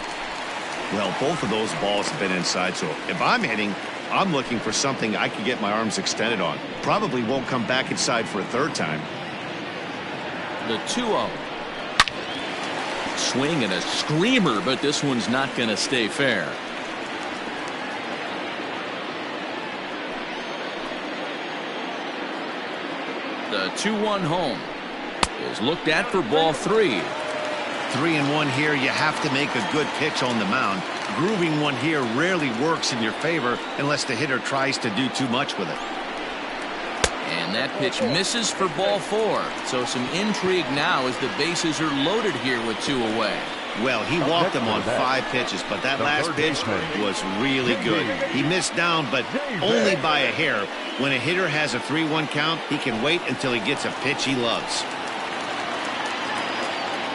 Well, both of those balls have been inside, so if I'm hitting, I'm looking for something I can get my arms extended on. Probably won't come back inside for a 3rd time.
The 2-0. Swing and a screamer, but this one's not going to stay fair. The 2-1 home is looked at for ball 3.
3-1 here. You have to make a good pitch on the mound. Grooving one here rarely works in your favor unless the hitter tries to do too much with it.
And that pitch misses for ball 4. So some intrigue now as the bases are loaded here with 2 away.
Well, he walked them on 5 pitches, but that last pitch was really good. He missed down, but only by a hair. When a hitter has a 3-1 count, he can wait until he gets a pitch he loves.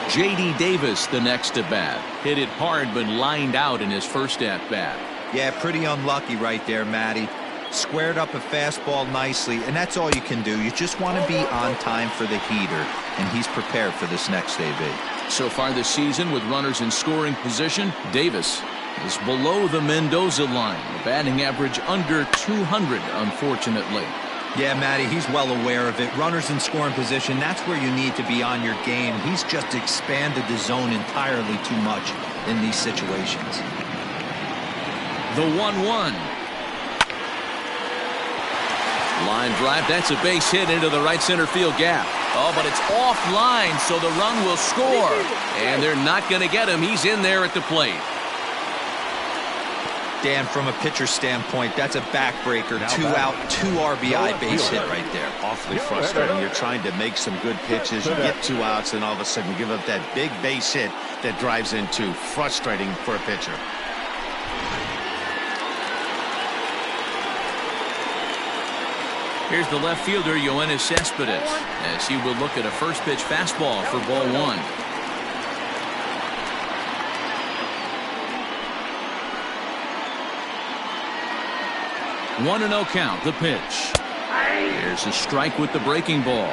J.D. Davis, the next to bat. Hit it hard, but lined out in his first at bat.
Yeah, pretty unlucky right there, Matty. Squared up a fastball nicely, and that's all you can do. You just want to be on time for the heater, and he's prepared for this next AB.
So far this season, with runners in scoring position, Davis is below the Mendoza line. A batting average under 200, unfortunately.
Yeah, Matty, he's well aware of it. Runners in scoring position, that's where you need to be on your game. He's just expanded the zone entirely too much in these situations.
The 1-1. Line drive, that's a base hit into the right center field gap. Oh, but it's offline, so the run will score. And they're not going to get him. He's in there at the plate.
Dan, from a pitcher standpoint, that's a backbreaker. 2 out, 2 RBI base hit right there.
Awfully frustrating. You're trying to make some good pitches. You get 2 outs, and all of a sudden you give up that big base hit that drives in 2. Frustrating for a pitcher.
Here's the left fielder, Yoenis Cespedes, as he will look at a first pitch fastball for ball 1. One 1-0 count. The pitch. There's a strike with the breaking ball.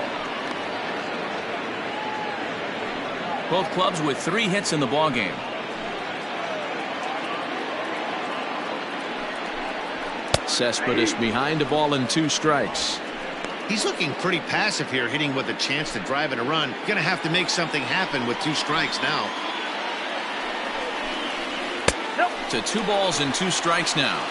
Both clubs with 3 hits in the ballgame. Cespedes behind the ball and 2 strikes.
He's looking pretty passive here, hitting with a chance to drive in a run. Gonna have to make something happen with 2 strikes now.
To 2 balls and 2 strikes now.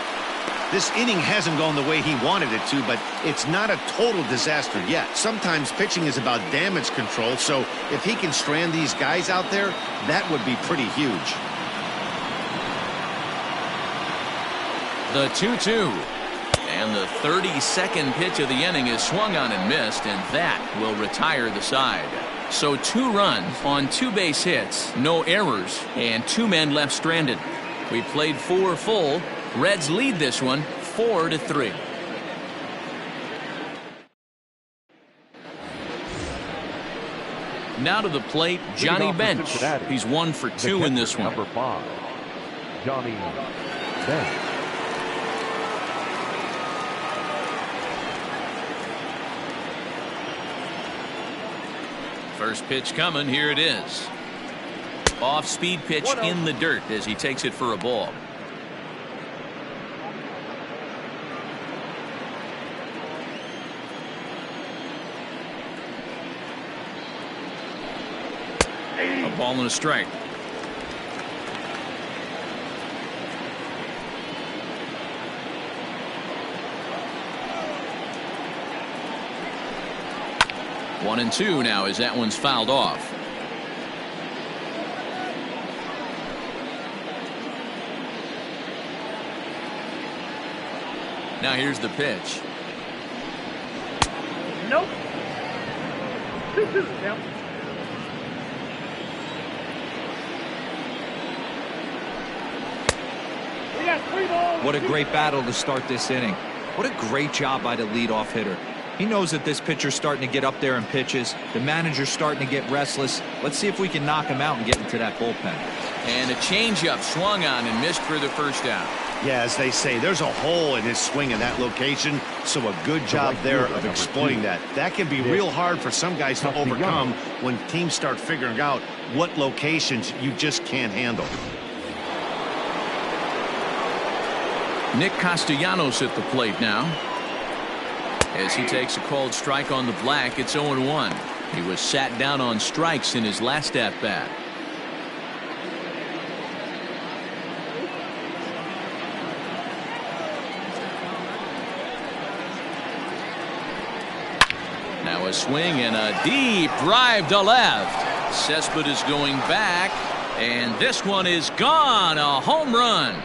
This inning hasn't gone the way he wanted it to, but it's not a total disaster yet. Sometimes pitching is about damage control, so if he can strand these guys out there, that would be pretty huge.
The 2-2. And the 32nd pitch of the inning is swung on and missed, and that will retire the side. So 2 runs on 2 base hits, no errors, and 2 men left stranded. We played 4 full. Reds lead this one 4-3. Now to the plate, Johnny Bench. He's 1 for 2 in this one.
Number 5, Johnny Bench.
First pitch coming. Here it is. Off-speed pitch in the dirt as he takes it for a ball. A ball and a strike. One and 2 now as that one's fouled off. Now here's the pitch.
Nope. 2-2 count.
What a great battle to start this inning. What a great job by the leadoff hitter. He knows that this pitcher's starting to get up there in pitches. The manager's starting to get restless. Let's see if we can knock him out and get into that bullpen.
And a changeup swung on and missed for the first out.
Yeah, as they say, there's a hole in his swing in that location, so a good job there of exploiting that. That can be real hard for some guys to overcome when teams start figuring out what locations you just can't handle.
Nick Castellanos at the plate now. As he takes a called strike on the black, it's 0-1. He was sat down on strikes in his last at-bat. Now a swing and a deep drive to left. Cespedes going back, and this one is gone. A home run.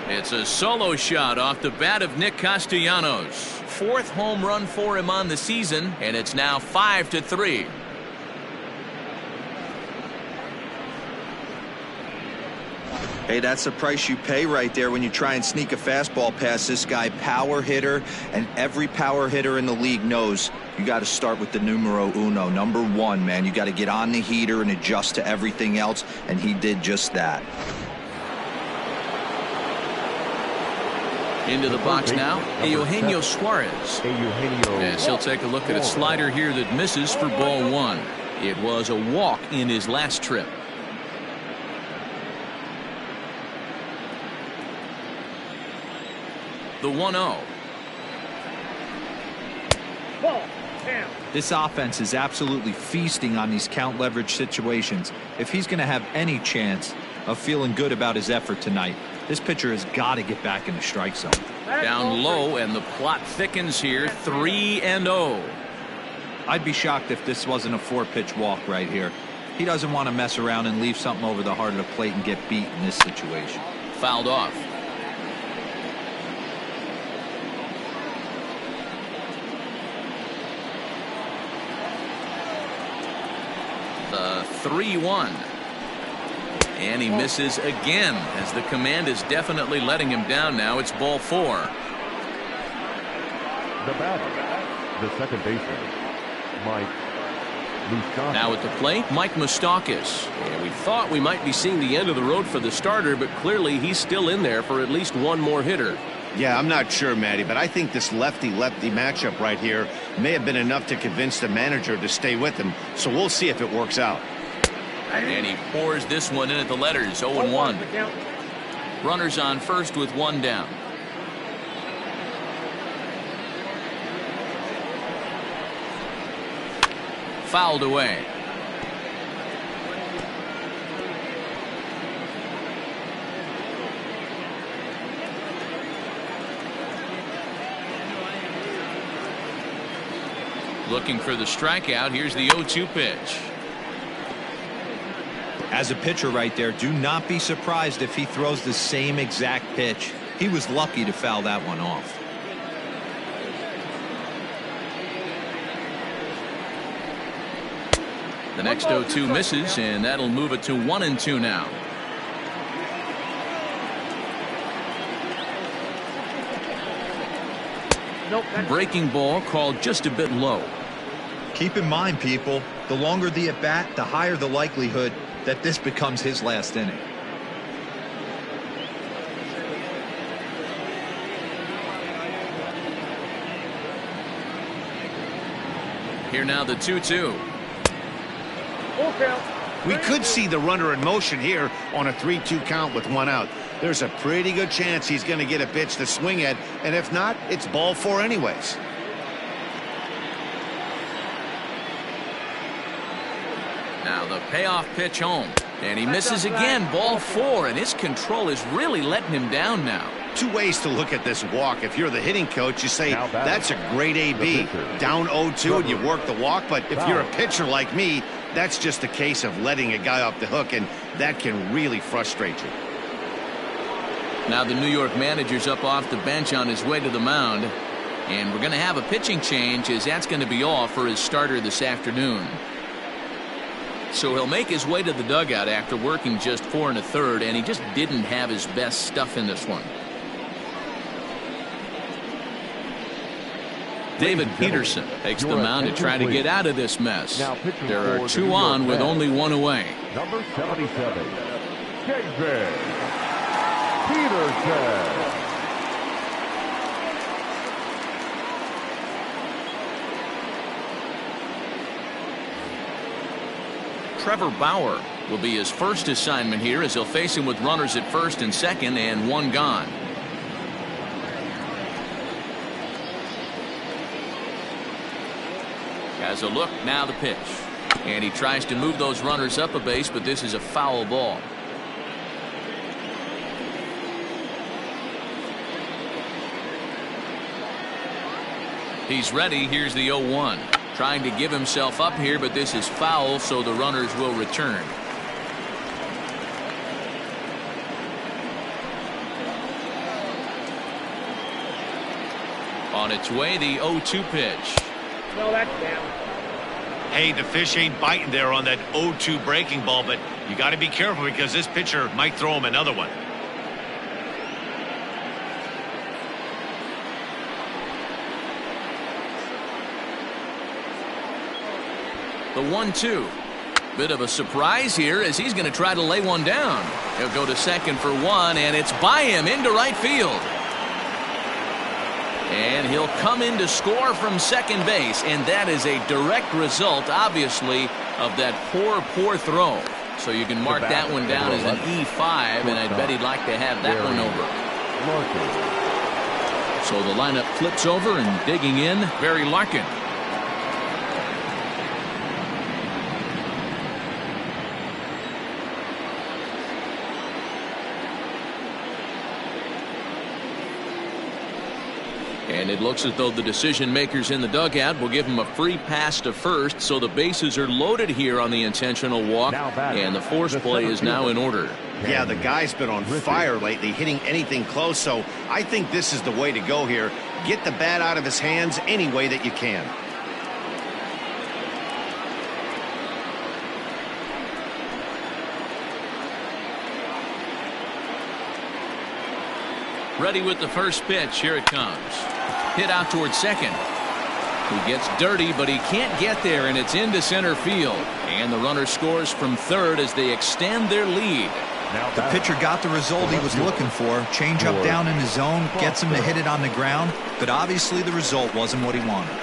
It's a solo shot off the bat of Nick Castellanos. Fourth home run for him on the season, and it's now 5-3.
Hey, that's the price you pay right there when you try and sneak a fastball past this guy. Power hitter, and every power hitter in the league knows you got to start with the numero uno, number one, man. You got to get on the heater and adjust to everything else, and he did just that.
Into the box now, Eugenio Suarez. Yes, he'll take a look at a slider here that misses for ball one. It was a walk in his last trip. The 1-0.
This offense is absolutely feasting on these count leverage situations. If he's going to have any chance of feeling good about his effort tonight, this pitcher has got to get back in the strike zone.
Down low, and the plot thickens here. 3-0.
I'd be shocked if this wasn't a 4-pitch walk right here. He doesn't want to mess around and leave something over the heart of the plate and get beat in this situation.
Fouled off. The 3-1. And he misses again, as the command is definitely letting him down now. It's ball four.
The batter, the second baseman, Mike Moustakas.
Now at the plate, Mike Moustakas.
Yeah, we thought we might be seeing the end of the road for the starter, but clearly he's still in there for at least one more hitter.
Yeah, I'm not sure, Matty, but I think this lefty-lefty matchup right here may have been enough to convince the manager to stay with him. So we'll see if it works out.
And he pours this one in at the letters. 0-1. Runners on first with one down. Fouled away. Looking for the strikeout. Here's the 0-2 pitch.
As a pitcher right there, do not be surprised if he throws the same exact pitch. He was lucky to foul that one off.
The next 0-2 misses, and that'll move it to 1-2 now. Breaking ball called just a bit low.
Keep in mind, people, the longer the at-bat, the higher the likelihood that this becomes his last inning.
Here now the 2-2.
We could see the runner in motion here on a 3-2 count with one out. There's a pretty good chance he's going to get a pitch to swing at, and if not, it's ball four anyways.
Now the payoff pitch home, and he misses again. Ball four, and his control is really letting him down now.
Two ways to look at this walk. If you're the hitting coach, you say that's a great AB. Down 0-2 and you work the walk, but if you're a pitcher like me, that's just a case of letting a guy off the hook, and that can really frustrate you.
Now the New York manager's up off the bench on his way to the mound, and we're going to have a pitching change, as that's going to be all for his starter this afternoon. So he'll make his way to the dugout after working just 4 1/3, and he just didn't have his best stuff in this one. David Peterson takes the mound to try to get out of this mess. There are 2 on with only 1 away.
Number 77, David Peterson.
Trevor Bauer will be his first assignment here as he'll face him with runners at first and second and 1 gone. Has a look, now the pitch. And he tries to move those runners up a base, but this is a foul ball. He's ready. Here's the 0-1. Trying to give himself up here, but this is foul, so the runners will return. On its way, the 0-2 pitch.
No, that's down.
Hey, the fish ain't biting there on that 0-2 breaking ball, but you got to be careful because this pitcher might throw him another one.
The 1-2. Bit of a surprise here as he's going to try to lay one down. He'll go to second for 1, and it's by him into right field. And he'll come in to score from second base, and that is a direct result, obviously, of that poor throw. So you can mark that one down as an E5, and I'd bet he'd like to have that one over. So the lineup flips over, and digging in, Barry Larkin. And it looks as though the decision makers in the dugout will give him a free pass to first, so the bases are loaded here on the intentional walk, and the force play is now in order.
Yeah, the guy's been on fire lately, hitting anything close, so I think this is the way to go here. Get the bat out of his hands any way that you can.
Ready with the first pitch. Here it comes. Hit out towards second. He gets dirty, but he can't get there, and it's into center field. And the runner scores from third as they extend their lead.
The pitcher got the result he was looking for. Change up down in the zone, gets him to hit it on the ground, but obviously the result wasn't what he wanted.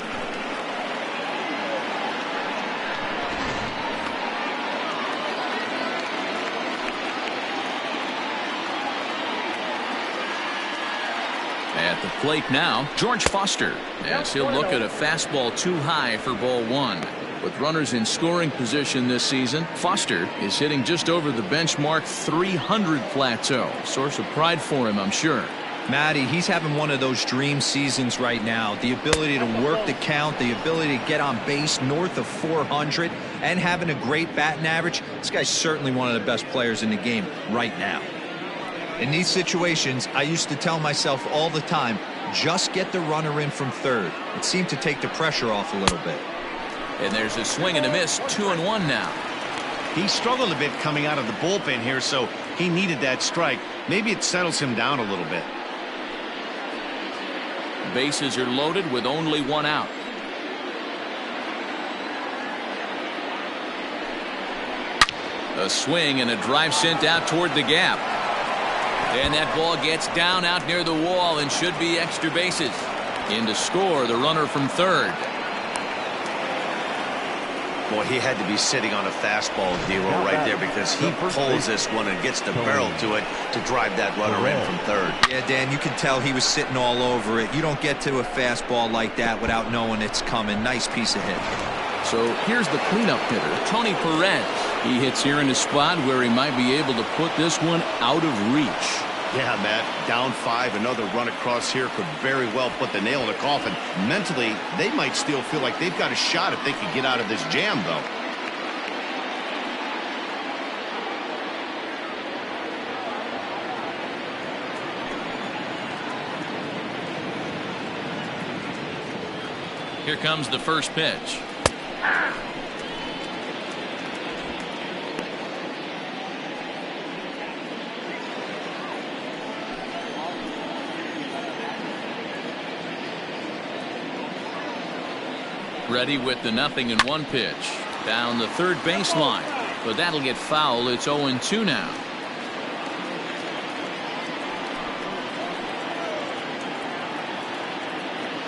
At the plate now, George Foster, as he'll look at a fastball too high for ball 1. With runners in scoring position this season, Foster is hitting just over the benchmark 300 plateau. Source of pride for him, I'm sure.
Matty, he's having one of those dream seasons right now. The ability to work the count, the ability to get on base north of 400, and having a great batting average. This guy's certainly one of the best players in the game right now. In these situations, I used to tell myself all the time, just get the runner in from third. It seemed to take the pressure off a little bit.
And there's a swing and a miss, 2-1 now.
He struggled a bit coming out of the bullpen here, so he needed that strike. Maybe it settles him down a little bit.
Bases are loaded with only 1 out. A swing and a drive sent out toward the gap. And that ball gets down out near the wall and should be extra bases. In to score, the runner from third.
Boy, he had to be sitting on a fastball, D-Roll, right there, because he pulls this one and gets the barrel to it to drive that runner in from third.
Yeah, Dan, you can tell he was sitting all over it. You don't get to a fastball like that without knowing it's coming. Nice piece of hit.
So here's the cleanup hitter, Tony Perez. He hits here in a spot where he might be able to put this one out of reach.
Yeah, Matt, down 5, another run across here could very well put the nail in the coffin. Mentally, they might still feel like they've got a shot if they can get out of this jam, though.
Here comes the first pitch. Ready with the 0-1 pitch. Down the third baseline. But that'll get foul. It's 0-2 now.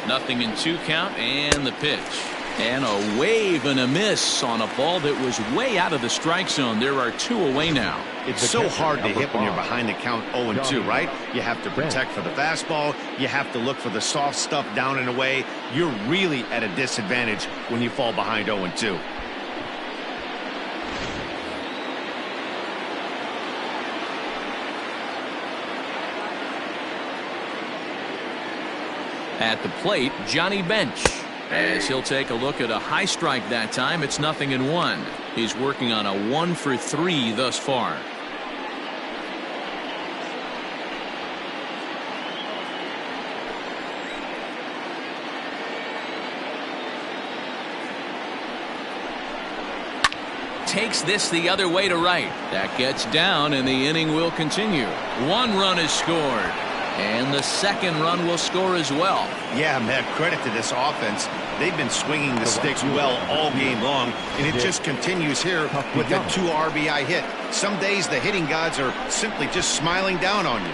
Nothing in 2 count, and the pitch. And a wave and a miss on a ball that was way out of the strike zone. There are 2 away now.
It's so hard to hit when you're behind the count 0-2, right? You have to protect for the fastball. You have to look for the soft stuff down and away. You're really at a disadvantage when you fall behind 0-2.
At the plate, Johnny Bench. As he'll take a look at a high strike that time, it's 0-1. He's working on a 1-for-3 thus far. Takes this the other way to right. That gets down, and the inning will continue. 1 run is scored. And the second run will score as well.
Yeah, Matt, credit to this offense. They've been swinging the sticks well all game long, and it just continues here with a 2 RBI hit. Some days the hitting gods are simply just smiling down on you.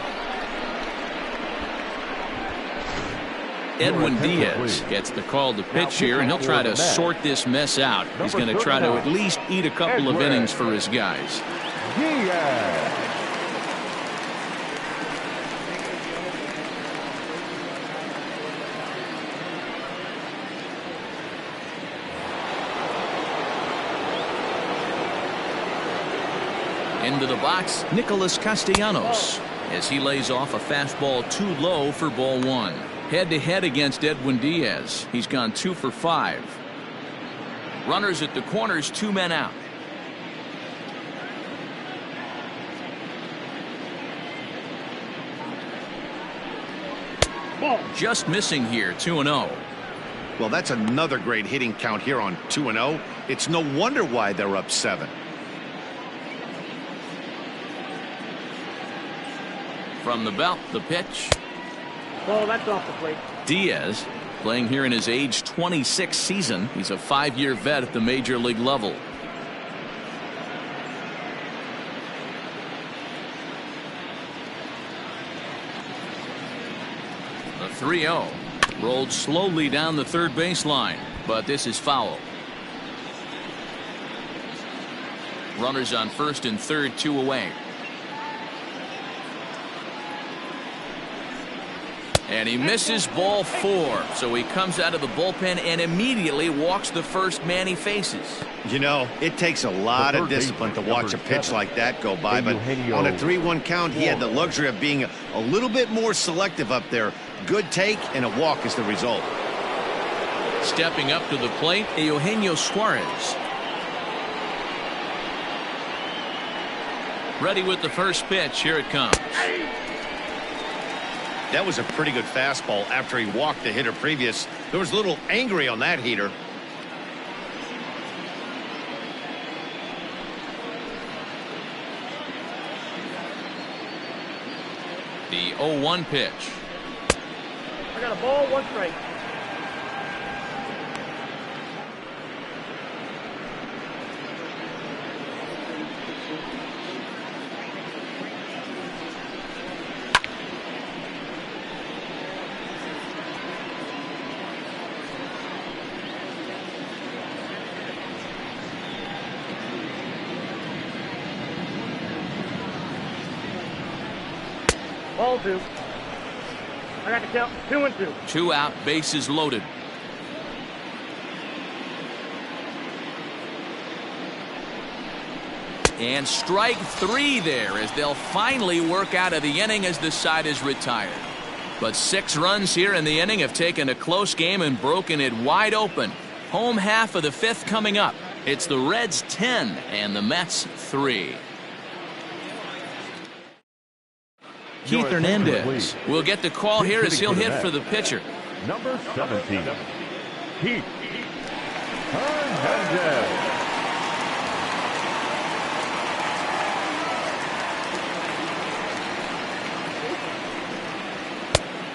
Edwin Diaz gets the call to pitch here, and he'll try to sort this mess out. He's going to try to at least eat a couple of innings for his guys. Into the box, Nicholas Castellanos, as he lays off a fastball too low for ball 1. Head-to-head against Edwin Diaz. He's gone 2 for 5. Runners at the corners, 2 men out.
Ball.
Just missing here, 2-0.
Well, that's another great hitting count here on 2-0. It's no wonder why they're up 7.
From the belt, the pitch.
Ball, that's off the plate.
Diaz playing here in his age 26 season. He's a 5-year vet at the major league level. The 3-0 rolled slowly down the third baseline, but this is foul. Runners on first and third, 2 away. And he misses ball 4. So he comes out of the bullpen and immediately walks the first man he faces.
You know, it takes a lot of discipline to watch a pitch like that go by, but on a 3-1 count, he had the luxury of being a little bit more selective up there. Good take, and a walk is the result.
Stepping up to the plate, Eugenio Suarez. Ready with the first pitch. Here it comes.
That was a pretty good fastball after he walked the hitter previous. There was a little angry on that heater.
The 0-1 pitch.
I got a ball, 1 strike. Ball 2. I got to count 2-2.
2 out, bases loaded. And strike 3 there as they'll finally work out of the inning as the side is retired. But 6 runs here in the inning have taken a close game and broken it wide open. Home half of the 5th coming up. It's the Reds 10 and the Mets 3. Keith Hernandez will get the call here as he'll hit for the pitcher.
Number 17, Keith Hernandez.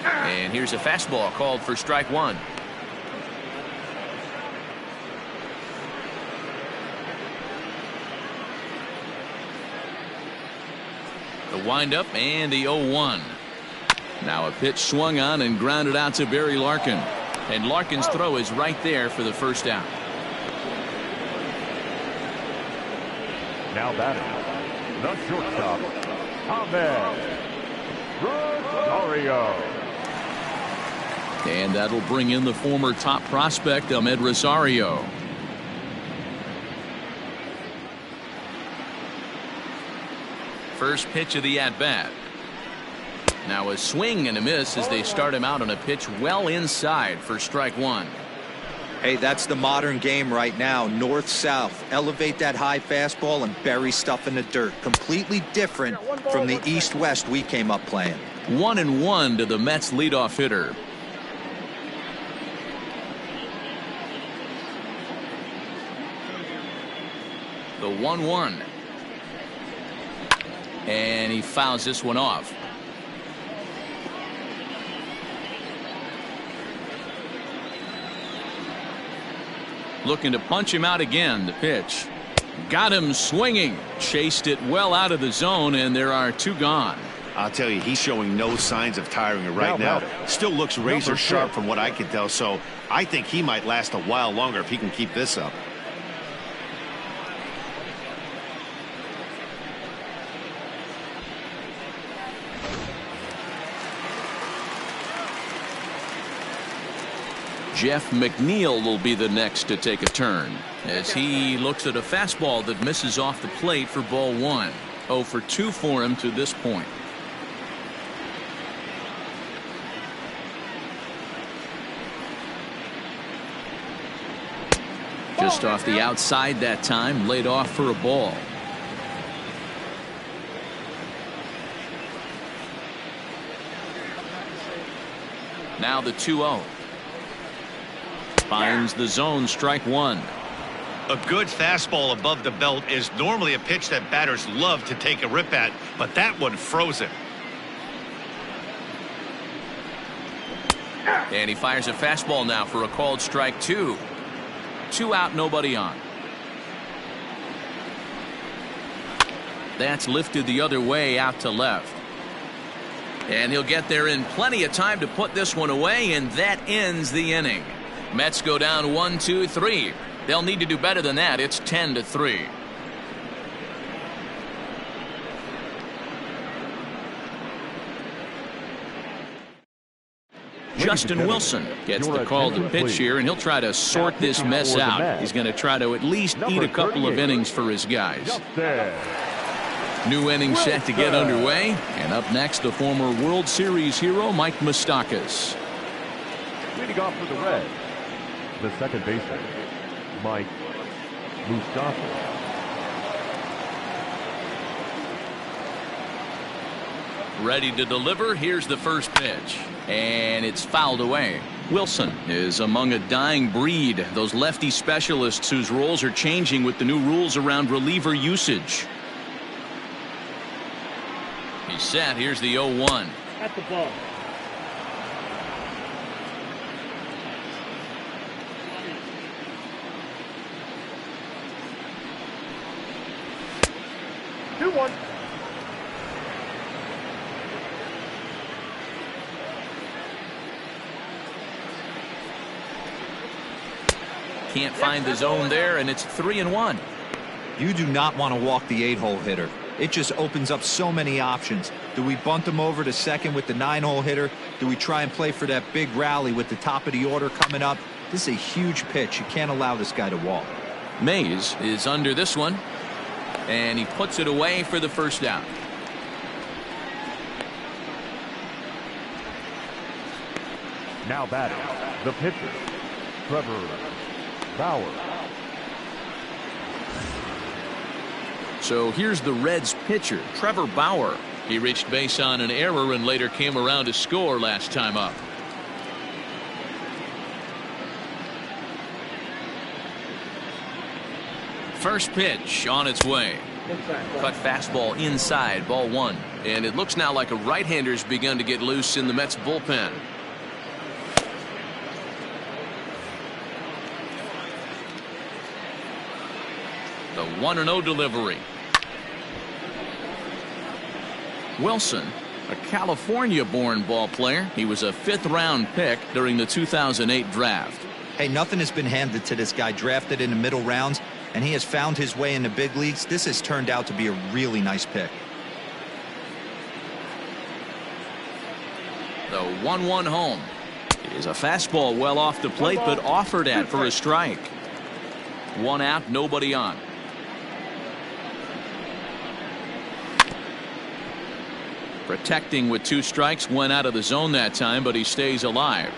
And here's a fastball called for strike 1. windup and the 0-1. Now a pitch swung on and grounded out to Barry Larkin. And Larkin's throw is right there for the first out.
Now batting, the shortstop, Ahmed Rosario.
And that'll bring in the former top prospect, Ahmed Rosario. First pitch of the at-bat. Now a swing and a miss as they start him out on a pitch well inside for strike one.
Hey, that's the modern game right now. North-south. Elevate that high fastball and bury stuff in the dirt. Completely different from the east-west we came up playing.
1-1 to the Mets leadoff hitter. The 1-1. And he fouls this one off. Looking to punch him out again. The pitch. Got him swinging. Chased it well out of the zone, and there are two gone.
I'll tell you, he's showing no signs of tiring right now. Still looks razor sharp from what I can tell, so I think he might last a while longer if he can keep this up.
Jeff McNeil will be the next to take a turn as he looks at a fastball that misses off the plate for ball one. 0 for 2 for him to this point. Just off the outside that time, laid off for a ball. Now the 2-0. Finds the zone, strike one.
A good fastball above the belt is normally a pitch that batters love to take a rip at, but that one froze him.
And he fires a fastball now for a called strike two. 2 out, nobody on. That's lifted the other way out to left. And he'll get there in plenty of time to put this one away, and that ends the inning. Mets go down 1-2-3. They'll need to do better than that. It's 10-3. Justin Wilson gets the call to pitch here, and he'll try to sort this mess out. He's going to try to at least eat a couple of innings for his guys. New inning set to get underway, and up next, the former World Series hero Mike Moustakas.
Leading off for the Reds, the second baseman, Mike Moustakas.
Ready to deliver. Here's the first pitch, and it's fouled away. Wilson is among a dying breed, those lefty specialists whose roles are changing with the new rules around reliever usage. He's set. Here's the 0-1.
At the ball.
Can't find the zone there, and it's 3-1.
You do not want to walk the 8-hole hitter. It just opens up so many options. Do we bunt him over to second with the 9-hole hitter? Do we try and play for that big rally with the top of the order coming up? This is a huge pitch. You can't allow this guy to walk.
Mays is under this one, and he puts it away for the first out.
Now batting, the pitcher, Trevor Bauer.
So here's the Reds pitcher, Trevor Bauer. He reached base on an error and later came around to score last time up. First pitch on its way. Cut fastball inside, ball one. And it looks now like a right-hander's begun to get loose in the Mets bullpen. The 1-0 delivery. Wilson, a California-born ball player. He was a 5th-round pick during the 2008 draft.
Hey, nothing has been handed to this guy. Drafted in the middle rounds, and he has found his way in the big leagues. This has turned out to be a really nice pick.
The 1-1 home. It is a fastball well off the plate, but offered at for a strike. 1 out, nobody on. Protecting with 2 strikes, went out of the zone that time, but he stays alive.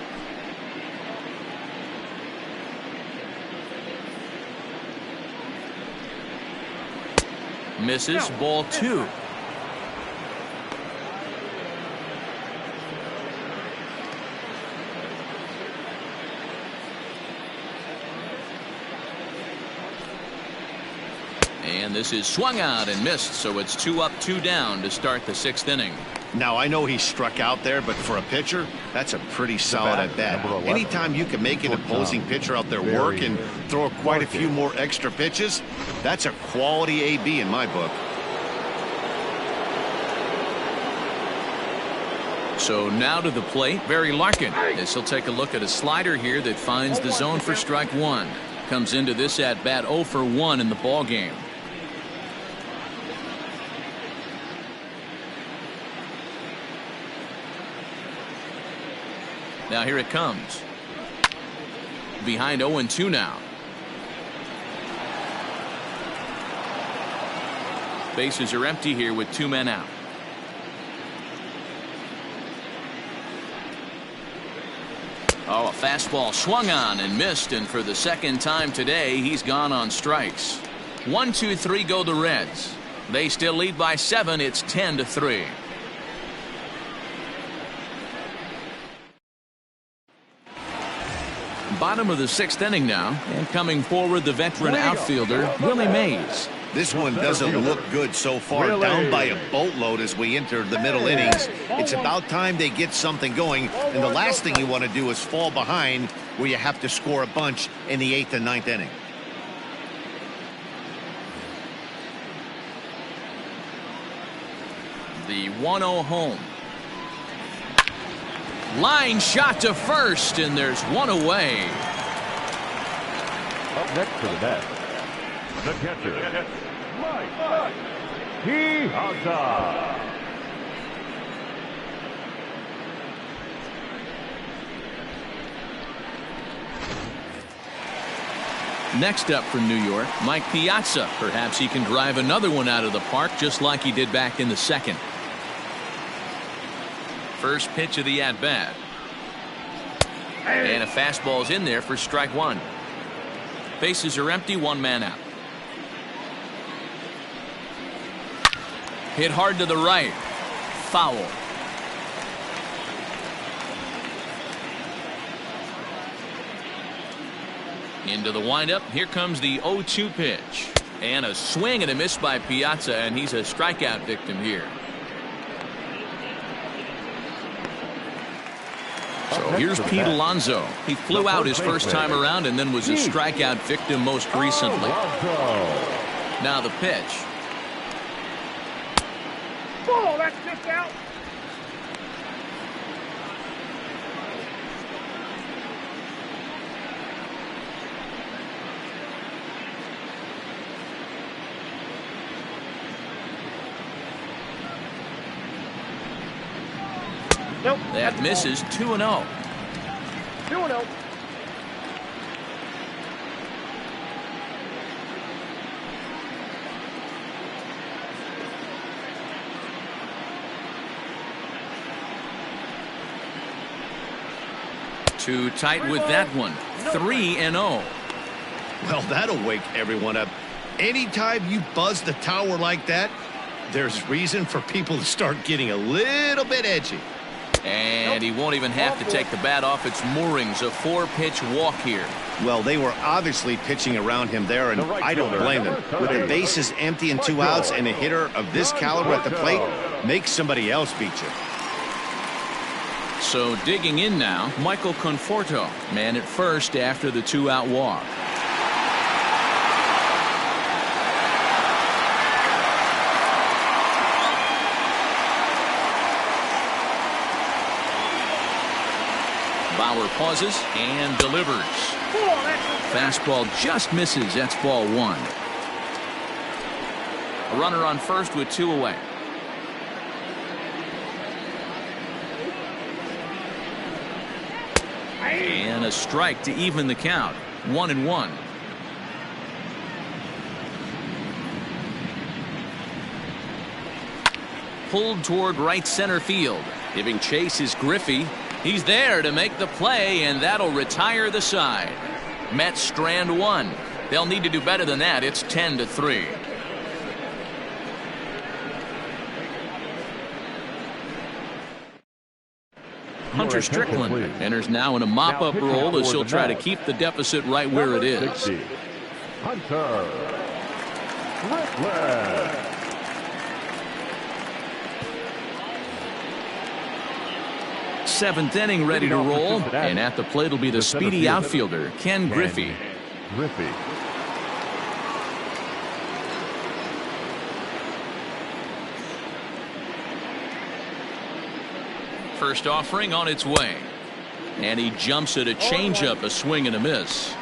Misses, ball 2. And this is swung out and missed, so it's 2 up, 2 down to start the 6th inning.
Now, I know he struck out there, but for a pitcher, that's a pretty solid at bat. Anytime you can make an opposing pitcher out there work and throw quite a few more extra pitches, that's a quality AB in my book.
So now to the plate, Barry Larkin. As he'll take a look at a slider here that finds the zone for strike 1. Comes into this at bat 0 for 1 in the ball game. Now here it comes. Behind 0-2 now. Bases are empty here with 2 men out. Oh, a fastball swung on and missed, and for the 2nd time today, he's gone on strikes. 1-2-3 go the Reds. They still lead by 7. It's 10-3. Bottom of the 6th inning now, and coming forward, the veteran outfielder, Willie Mays.
This one doesn't look good so far. Down by a boatload as we enter the middle innings. It's about time they get something going, and the last thing you want to do is fall behind where you have to score a bunch in the 8th and 9th inning.
The 1-0 home. Line shot to first, and there's 1 away.
Up next to the bat, the catcher, Mike Piazza.
Next up from New York, Mike Piazza. Perhaps he can drive another one out of the park just like he did back in the 2nd. First pitch of the at-bat. And a fastball's in there for strike 1. Bases are empty, 1 man out. Hit hard to the right. Foul. Into the windup. Here comes the 0-2 pitch. And a swing and a miss by Piazza, and he's a strikeout victim here. So here's Pete Alonso. He flew out his first time around and then was a strikeout victim most recently. Now the pitch.
Ball, that's just out. Nope.
That misses. 2-0.
2-0.
Too tight with that one. 3-0.
Well, that'll wake everyone up. Anytime you buzz the tower like that, there's reason for people to start getting a little bit edgy.
And he won't even have to take the bat off its moorings. A 4-pitch walk here.
Well, they were obviously pitching around him there, and I don't blame them. With the bases empty and 2 outs and a hitter of this caliber at the plate, make somebody else beat you.
So digging in now, Michael Conforto, man at first after the 2-out walk. thrower pauses and delivers. Fastball just misses. That's ball one. A runner on first with 2 away. And a strike to even the count. 1-1. Pulled toward right center field. Giving chase is Griffey. He's there to make the play, and that'll retire the side. Mets strand one. They'll need to do better than that. It's 10-3. Hunter Strickland enters now in a mop-up role as he'll try to keep the deficit right where it is.
Hunter Strickland.
Seventh inning ready to roll, and at the plate will be the speedy outfielder, Ken Griffey. First offering on its way, and he jumps at a changeup, a swing and a miss.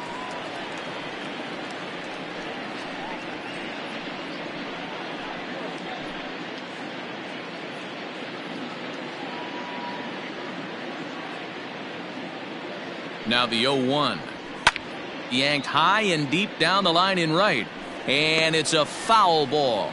Now the 0-1. Yanked high and deep down the line in right, and it's a foul ball.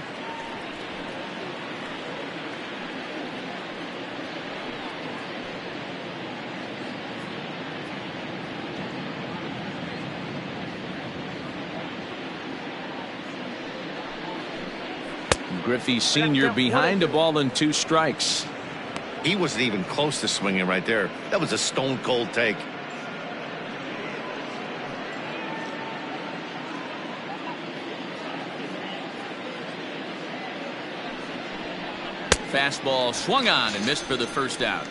Griffey Sr. behind a ball and 2 strikes.
He wasn't even close to swinging right there. That was a stone cold take.
Fastball swung on and missed for the first out.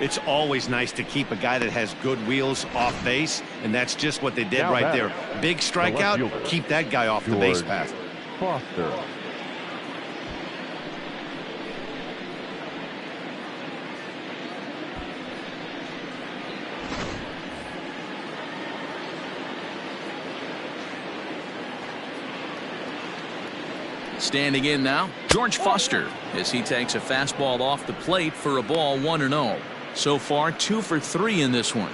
It's always nice to keep a guy that has good wheels off base, and that's just what they did right there. Big strikeout, keep that guy off the base path.
Foster.
Standing in now, George Foster, as he takes a fastball off the plate for a ball 1-0. So far 2 for 3 in this one.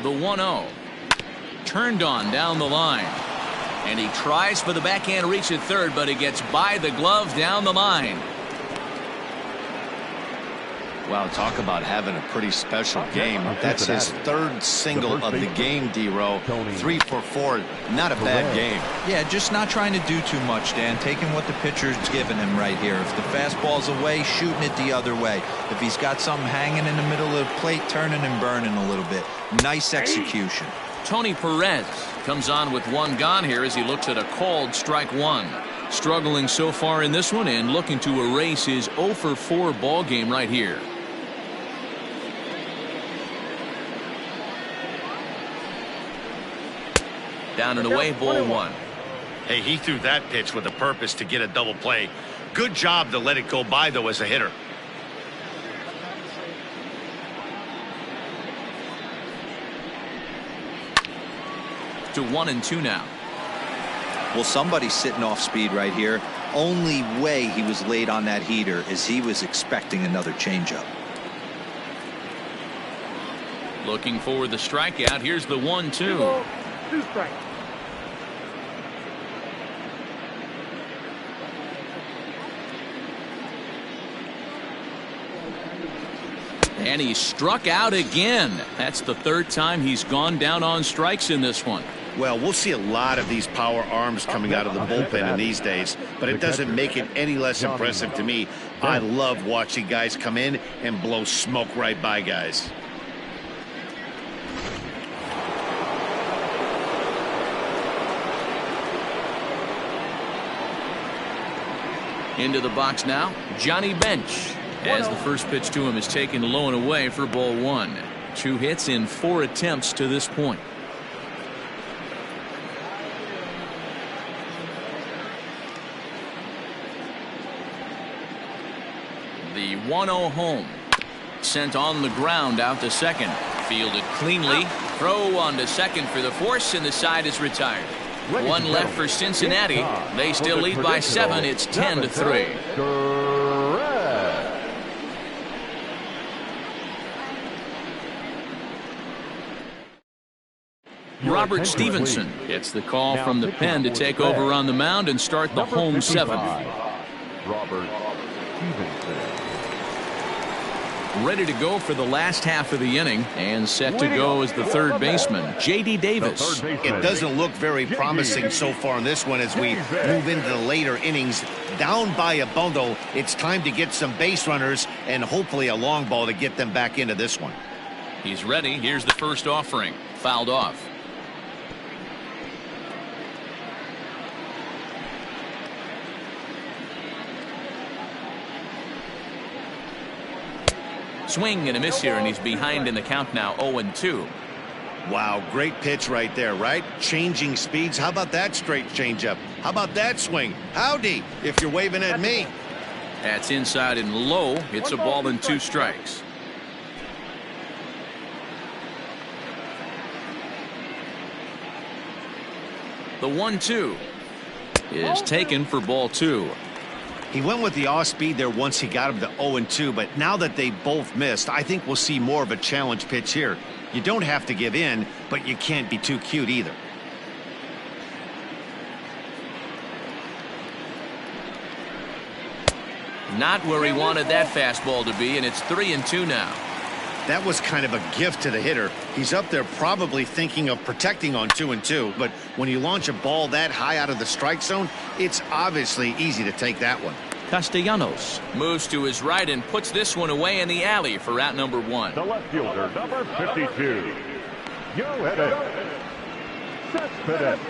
The 1-0 turned on down the line, and he tries for the backhand reach at third, but he gets by the glove down the line.
Wow, talk about having a pretty special game. That's his 3rd single of the game, D-Row. 3 for 4. Not a bad game.
Yeah, just not trying to do too much, Dan. Taking what the pitcher's giving him right here. If the fastball's away, shooting it the other way. If he's got something hanging in the middle of the plate, turning and burning a little bit. Nice execution.
Tony Perez comes on with 1 gone here as he looks at a called strike 1. Struggling so far in this one and looking to erase his 0 for 4 ball game right here. Down and away, ball 1.
Hey, he threw that pitch with a purpose to get a double play. Good job to let it go by, though, as a hitter.
To 1-2 now.
Well, somebody's sitting off speed right here. Only way he was late on that heater is he was expecting another changeup.
Looking for the strikeout. Here's the 1-2.
2 strikes.
And he struck out again. That's the 3rd time he's gone down on strikes in this one.
Well, we'll see a lot of these power arms coming out of the bullpen in these days, but it doesn't make it any less impressive to me. I love watching guys come in and blow smoke right by guys.
Into the box now, Johnny Bench, as the first pitch to him is taken low and away for ball 1. 2 hits in 4 attempts to this point. The 1-0 home. Sent on the ground out to second. Fielded cleanly. Throw on to second for the force, and the side is retired. One left for Cincinnati. They still lead by 7. It's 10-3. Robert Stevenson gets the call from the pen to take over on the mound and start the home 7th.
Robert Stevenson.
Ready to go for the last half of the inning and set to go as the third baseman, J.D. Davis.
It doesn't look very promising so far in this one as we move into the later innings. Down by a bundle, it's time to get some base runners and hopefully a long ball to get them back into this one.
He's ready. Here's the first offering. Fouled off. Swing and a miss here, and he's behind in the count now, 0-2.
Wow, great pitch right there, right? Changing speeds. How about that straight changeup? How about that swing? Howdy, if you're waving at me.
That's inside and low. It's a ball and 2 strikes. The 1-2 is taken for ball 2.
He went with the off speed there once he got him to 0-2, but now that they both missed, I think we'll see more of a challenge pitch here. You don't have to give in, but you can't be too cute either.
Not where he wanted that fastball to be, and it's 3-2 now.
That was kind of a gift to the hitter. He's up there probably thinking of protecting on 2-2, but when you launch a ball that high out of the strike zone, it's obviously easy to take that one.
Castellanos moves to his right and puts this one away in the alley for out number 1.
The left fielder, number 52. Cespedes.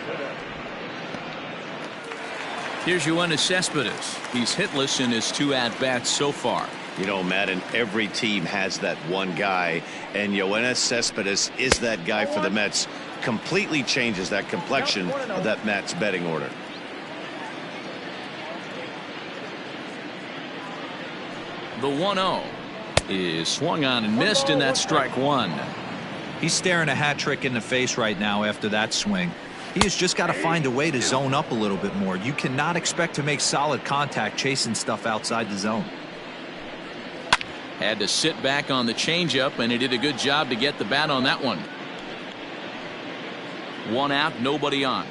Here's Yoenis Cespedes. He's hitless in his 2 at-bats so far.
You know, Madden, every team has that one guy, and Yoenis Cespedes is that guy for the Mets. Completely changes that complexion of that Mets betting order.
The 1-0 is swung on and missed, and that's strike 1.
He's staring a hat trick in the face right now after that swing. He has just got to find a way to zone up a little bit more. You cannot expect to make solid contact chasing stuff outside the zone.
Had to sit back on the changeup, and he did a good job to get the bat on that one. 1 out, nobody on.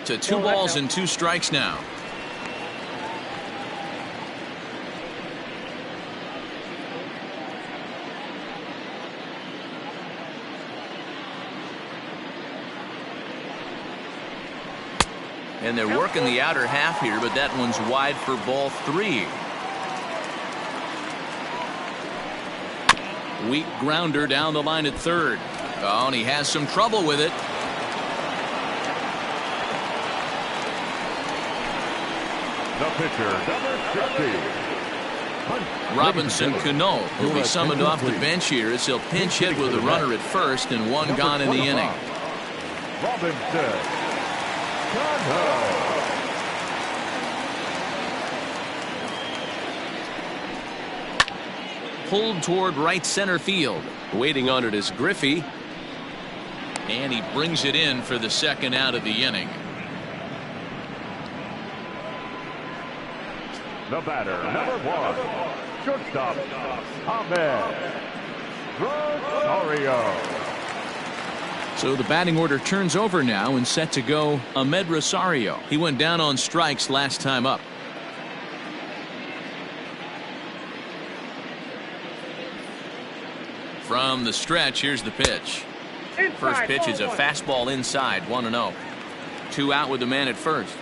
To 2 balls and 2 strikes now. And they're working the outer half here, but that one's wide for ball 3. Weak grounder down the line at third. Oh, and he has some trouble with it.
The pitcher, number 60.
Robinson Cano will be summoned off the bench here as he'll pinch hit with a runner at first and 1 gone in the inning.
Robinson.
Pulled toward right center field.
Waiting on it is Griffey.
And he brings it in for the 2nd out of the inning.
The batter, number 1, shortstop, Ahmed Rosario.
So the batting order turns over now and set to go Ahmed Rosario. He went down on strikes last time up. From the stretch, here's the pitch. First pitch is a fastball inside, 1-0. 2 out with the man at first.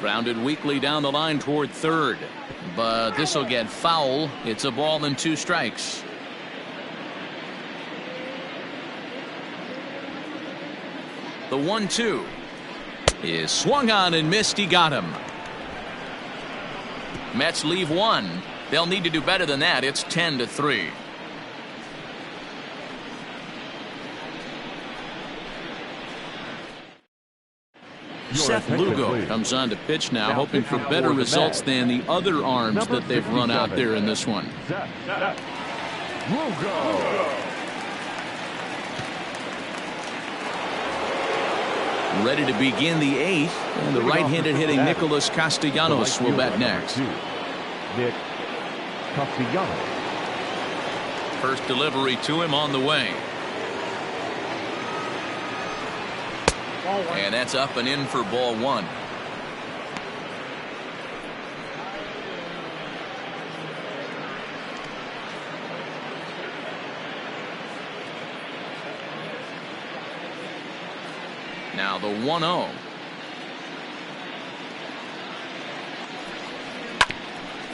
Grounded weakly down the line toward third, but this will get foul. It's a ball and 2 strikes. The 1-2 is swung on and missed. He got him. Mets leave one. They'll need to do better than that. It's 10-3. Seth Lugo comes on to pitch now, hoping for better results than the other arms that they've run out there in this one. Ready to begin the 8th, and the right-handed hitting Nicholas Castellanos will bat next.
Nick Castellanos.
First delivery to him on the way. And that's up and in for ball 1. Now the 1-0.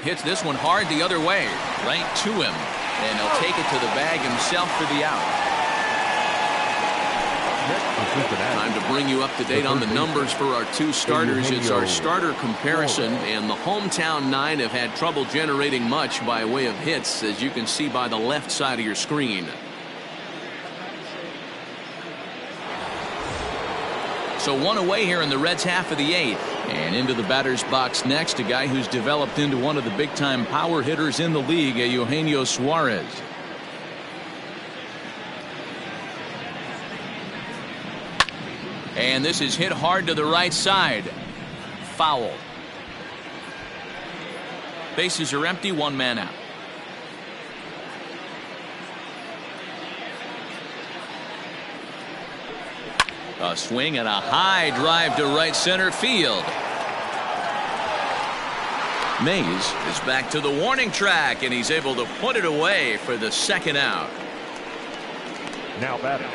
Hits this one hard the other way, right to him, and he'll take it to the bag himself for the out. Time to bring you up to date on the numbers for our two starters. It's our starter comparison, and the hometown 9 have had trouble generating much by way of hits, as you can see by the left side of your screen. So one away here in the Reds' half of the 8th. And into the batter's box next, a guy who's developed into one of the big-time power hitters in the league, Eugenio Suarez. And this is hit hard to the right side. Foul. Bases are empty, 1 man out. A swing and a high drive to right center field. Mays is back to the warning track, and he's able to put it away for the 2nd out.
Now batting,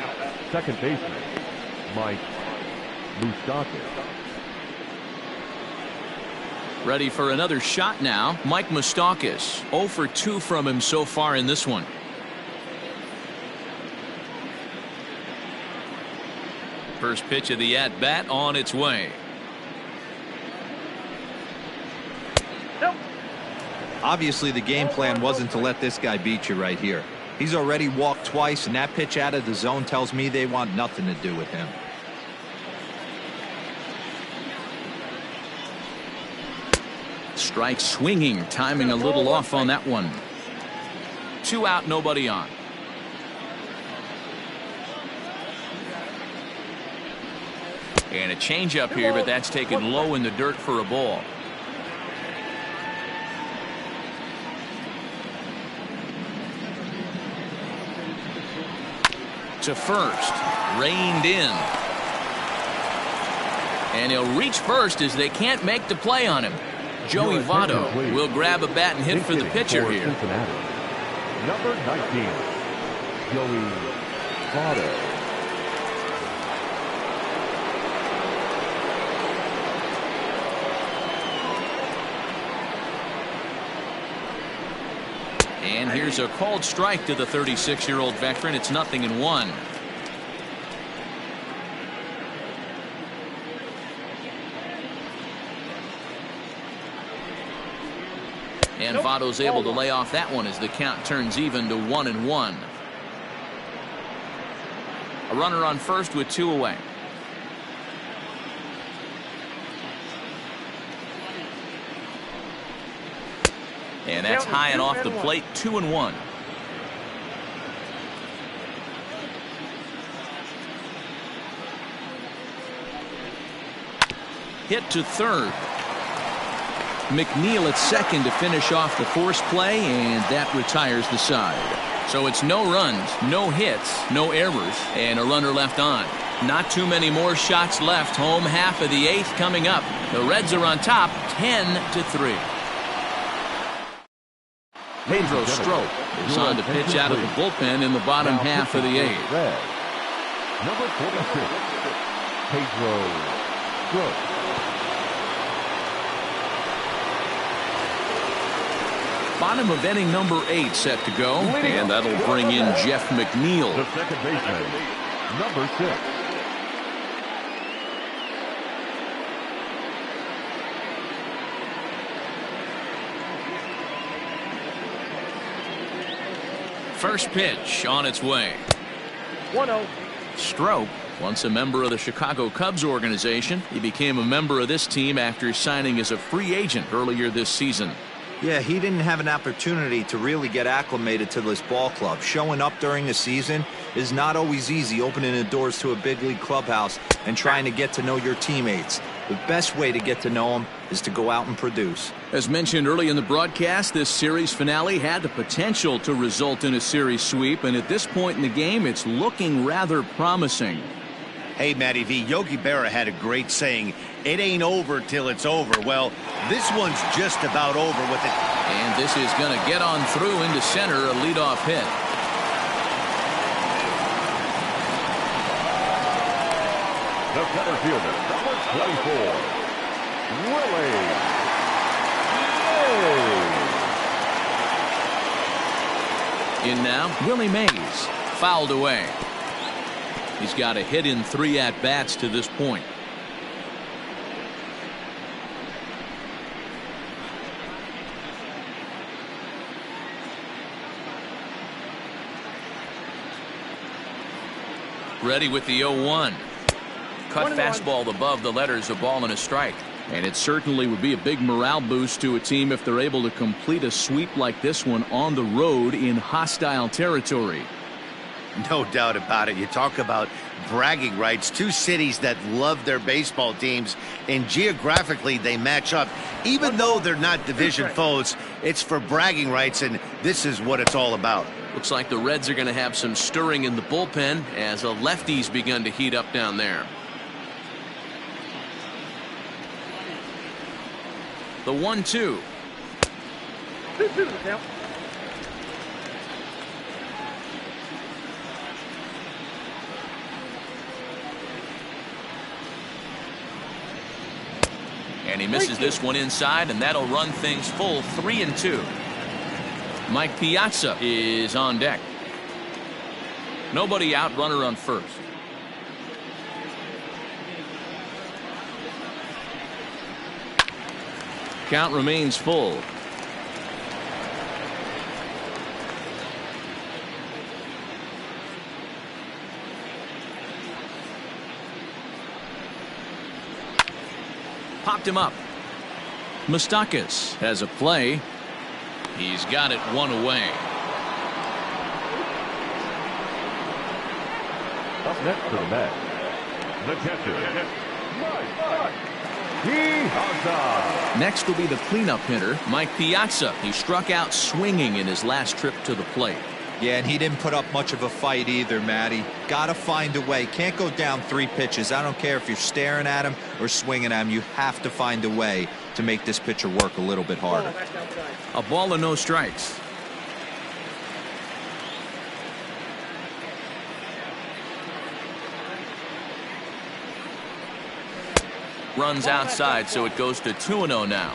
second baseman, Mike Moustakas.
Ready for another shot now. Mike Moustakas, 0 for 2 from him so far in this one. First pitch of the at-bat on its way.
Obviously, the game plan wasn't to let this guy beat you right here. He's already walked twice, and that pitch out of the zone tells me they want nothing to do with him.
Strike swinging, timing a little off on that one. 2 out, nobody on. And a changeup here, but that's taken low in the dirt for a ball. To first, reined in. And he'll reach first as they can't make the play on him. Joey Votto will grab a bat and hit for the pitcher here.
Number 19, Joey Votto.
And here's a called strike to the 36-year-old veteran. It's 0-1. And Votto's able to lay off that one as the count turns even to 1-1. A runner on first with 2 away. And that's high and off the plate, 2-1. Hit to third. McNeil at second to finish off the force play, and that retires the side. So it's no runs, no hits, no errors, and a runner left on. Not too many more shots left. Home half of the 8th coming up. The Reds are on top, 10-3. Pedro Strop is on to pitch out of the bullpen in the bottom half of the 8th.
Number 46, Pedro Strop.
Bottom of inning number 8 set to go, and that'll bring in Jeff McNeil.
The second baseman, number 6.
First pitch on its way.
1-0.
Stroke, once a member of the Chicago Cubs organization, he became a member of this team after signing as a free agent earlier this season.
Yeah, he didn't have an opportunity to really get acclimated to this ball club. Showing up during the season is not always easy, opening the doors to a big league clubhouse and trying to get to know your teammates. The best way to get to know them is to go out and produce.
As mentioned early in the broadcast, this series finale had the potential to result in a series sweep, and at this point in the game, it's looking rather promising.
Hey, Matty V, Yogi Berra had a great saying, it ain't over till it's over. Well, this one's just about over with it.
And this is going to get on through into center, a leadoff hit.
The center fielder, number 24, Willie Mays.
In now, Willie Mays, fouled away. He's got a hit in 3 at-bats to this point. Ready with the 0-1. Cut fastball above the letters, a ball and a strike. And it certainly would be a big morale boost to a team if they're able to complete a sweep like this one on the road in hostile territory.
No doubt about it. You talk about bragging rights. Two cities that love their baseball teams, and geographically they match up. Even though they're not division foes, it's for bragging rights, and this is what it's all about.
Looks like the Reds are going to have some stirring in the bullpen as a lefty's begun to heat up down there. The 1-2.
2-2 now.
And he misses this one inside, and that'll run things full 3-2. Mike Piazza is on deck. Nobody out, runner on first. Count remains full. Popped him up. Moustakas has a play. He's got it one away.
Up next to the bat, the catcher, Piazza.
Next will be the cleanup hitter, Mike Piazza. He struck out swinging in his last trip to the plate.
Yeah, and he didn't put up much of a fight either, Matty. Got to find a way. Can't go down 3 pitches. I don't care if you're staring at him or swinging at him. You have to find a way to make this pitcher work a little bit harder.
A ball and no strikes. Runs outside, so it goes to 2-0 now.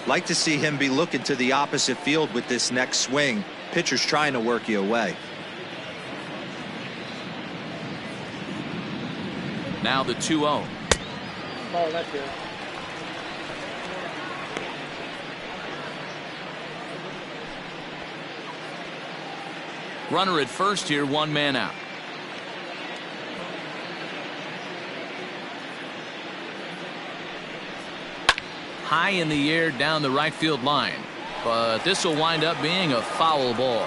Like to see him be looking to the opposite field with this next swing. Pitcher's trying to work you away.
Now the 2-0.
Oh, that's good.
Runner at first here, 1 man out. High in the air down the right field line, but this will wind up being a foul ball.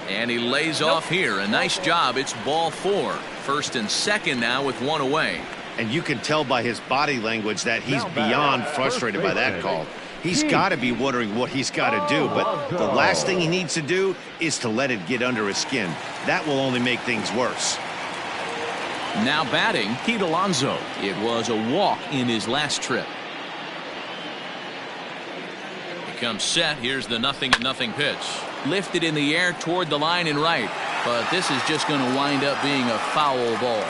And he lays off here. A nice job. It's ball 4. First and second now with 1 away.
And you can tell by his body language that he's beyond frustrated by that call. He's got to be wondering what he's got to do, but the last thing he needs to do is to let it get under his skin. That will only make things worse.
Now batting, Pete Alonso. It was a walk in his last trip. He comes set. Here's the 0-0 pitch. Lifted in the air toward the line and right, but this is just going to wind up being a foul ball.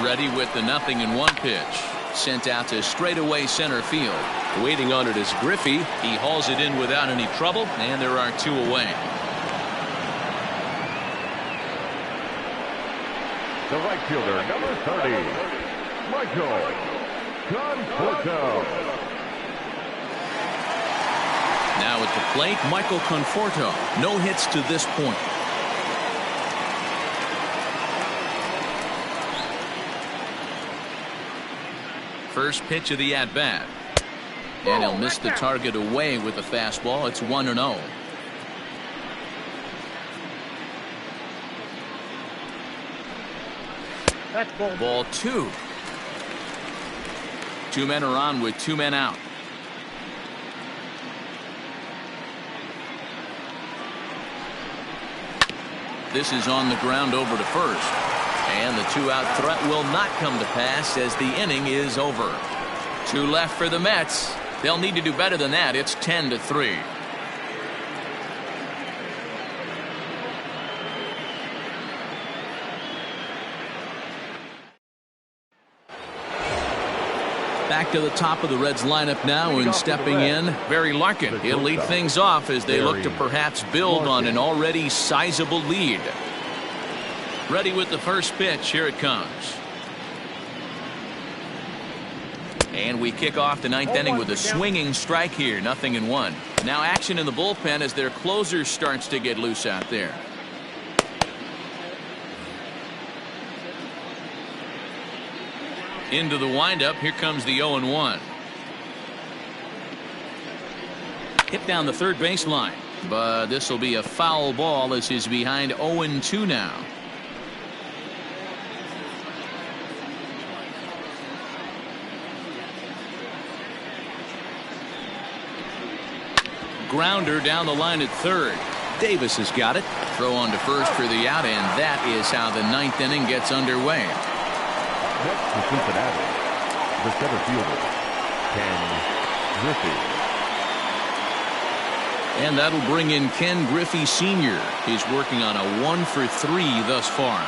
Ready with the 0-1 pitch. Sent out to straightaway center field.
Waiting on it is Griffey.
He hauls it in without any trouble, and there are 2 away.
The right fielder, number 30, Michael Conforto.
Now at the plate, Michael Conforto. No hits to this point. First pitch of the at-bat. And he'll miss the target away with the fastball. It's 1-0.
That's
Ball 2. 2 men are on with 2 men out. This is on the ground over to first. And the 2-out threat will not come to pass as the inning is over. 2 left for the Mets. They'll need to do better than that. It's 10-3. Back to the top of the Reds lineup now, and stepping in, Barry Larkin. He'll lead things off as they look to perhaps build on an already sizable lead. Ready with the first pitch. Here it comes. And we kick off the 9th inning with a swinging strike here. 0-1. Now action in the bullpen as their closer starts to get loose out there. Into the windup. Here comes the 0-1. Hit down the third baseline. But this will be a foul ball as he's behind 0-2 now. Grounder down the line at third. Davis has got it. Throw on to first for the out, and that is how the 9th inning gets underway.
Next to Cincinnati, the center fielder, Ken Griffey.
And that'll bring in Ken Griffey Sr. He's working on a 1-for-3 thus far.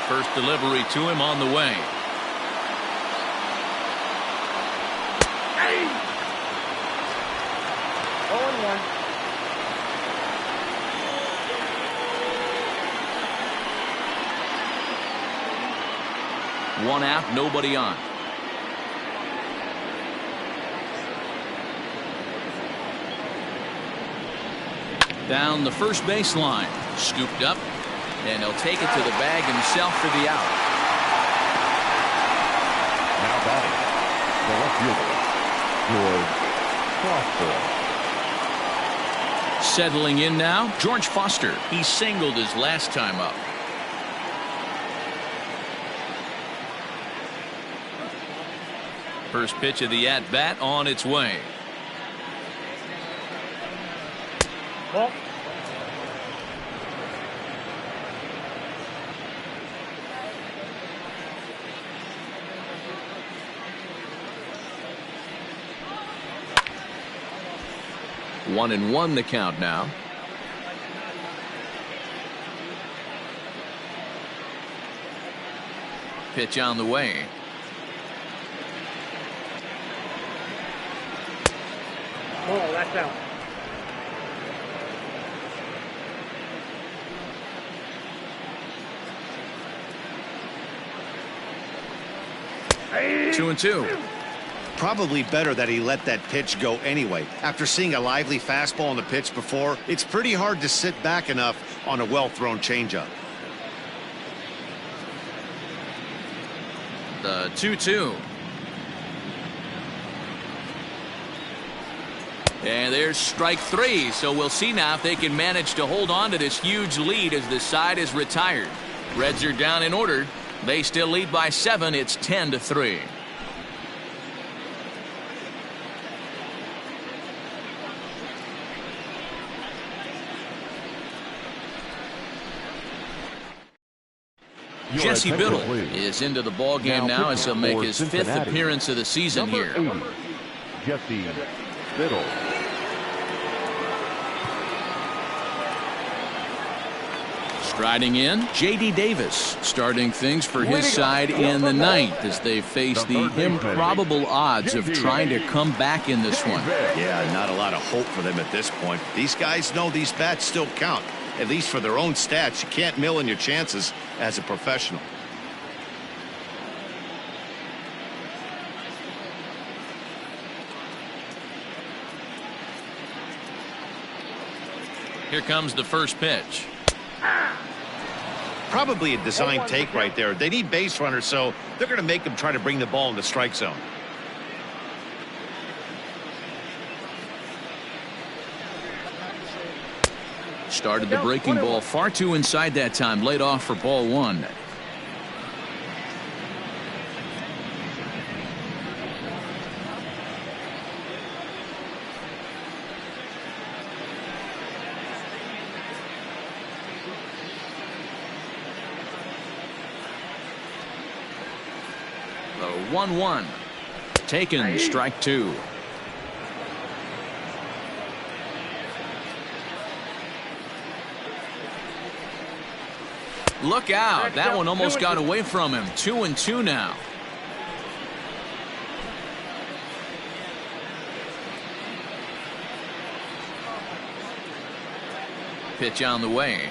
First delivery to him on the way. One out, nobody on. Down the first baseline. Scooped up. And he'll take it to the bag himself for the out.
Now batting, the left fielder, George Foster.
Settling in now, George Foster. He singled his last time up. First pitch of the at-bat on its way.
Ball.
One and one the count now. Pitch on the way.
Oh, that's out. Hey.
2-2.
Probably better that he let that pitch go anyway. After seeing a lively fastball on the pitch before, it's pretty hard to sit back enough on a well-thrown changeup.
The 2-2. And there's strike 3, so we'll see now if they can manage to hold on to this huge lead as the side is retired. Reds are down in order. They still lead by 7. It's 10-3. Jesse Biddle is into the ball game now as he'll make his 5th appearance of the season here.
80, Jesse Biddle.
Striding in, J.D. Davis starting things for his side in the 9th as they face the improbable odds of trying to come back in this one.
Yeah, not a lot of hope for them at this point. These guys know these bats still count. at least for their own stats. You can't mill in your chances as a professional.
Here comes the first pitch.
Probably a design take right there. They need base runners, so they're going to make them try to bring the ball in the strike zone.
Started the breaking ball far too inside that time. Laid off for ball one. The 1-1. Taken, strike two. Look out. That one almost got away from him. 2-2 now. Pitch on the way.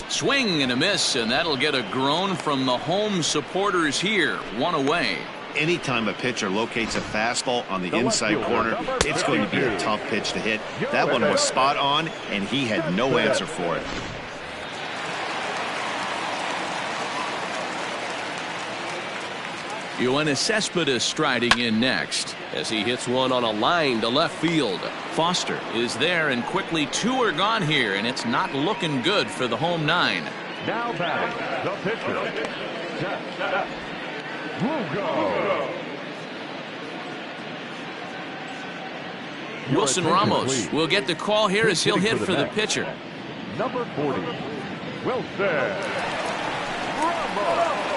Swing and a miss, and that'll get a groan from the home supporters here. One away.
Anytime a pitcher locates a fastball on the inside corner, it's going to be a tough pitch to hit. That one was spot on, and he had no answer for it.
Yoenis Cespedes striding in next as he hits one on a line to left field. Foster is there, and quickly two are gone here, and it's not looking good for the home nine.
Now batting, the pitcher, Seth Lugo.
Wilson Ramos will get the call here as he'll hit for the pitcher.
Number 40, Wilson Ramos.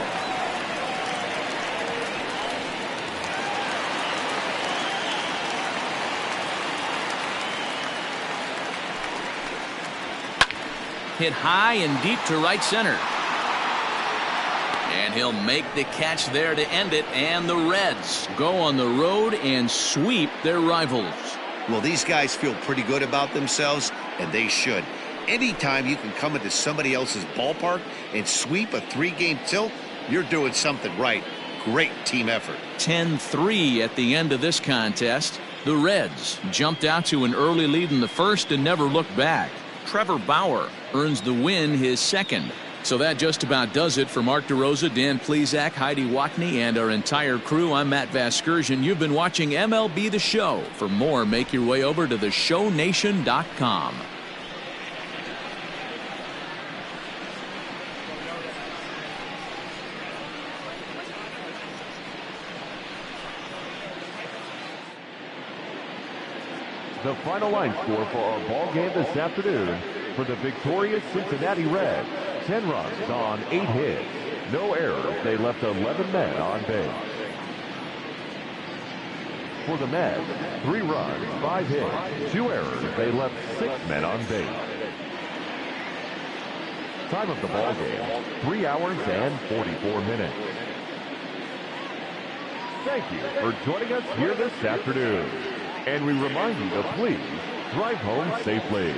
Hit high and deep to right center. And he'll make the catch there to end it, and the Reds go on the road and sweep their rivals.
Well, these guys feel pretty good about themselves, and they should. Anytime you can come into somebody else's ballpark and sweep a three-game tilt, you're doing something right. Great team effort.
10-3 at the end of this contest. The Reds jumped out to an early lead in the first and never looked back. Trevor Bauer earns the win, his second. So that just about does it for Mark DeRosa, Dan Plesac, Heidi Watney, and our entire crew. I'm Matt Vasgersian. You've been watching MLB The Show. For more, make your way over to theshownation.com.
The final line score for our ball game this afternoon for the victorious Cincinnati Reds: 10 runs on 8 hits, no errors. They left 11 men on base. For the Mets, 3 runs, 5 hits, 2 errors. They left 6 men on base. Time of the ball game, 3 hours and 44 minutes. Thank you for joining us here this afternoon. And we remind you to please drive home safely.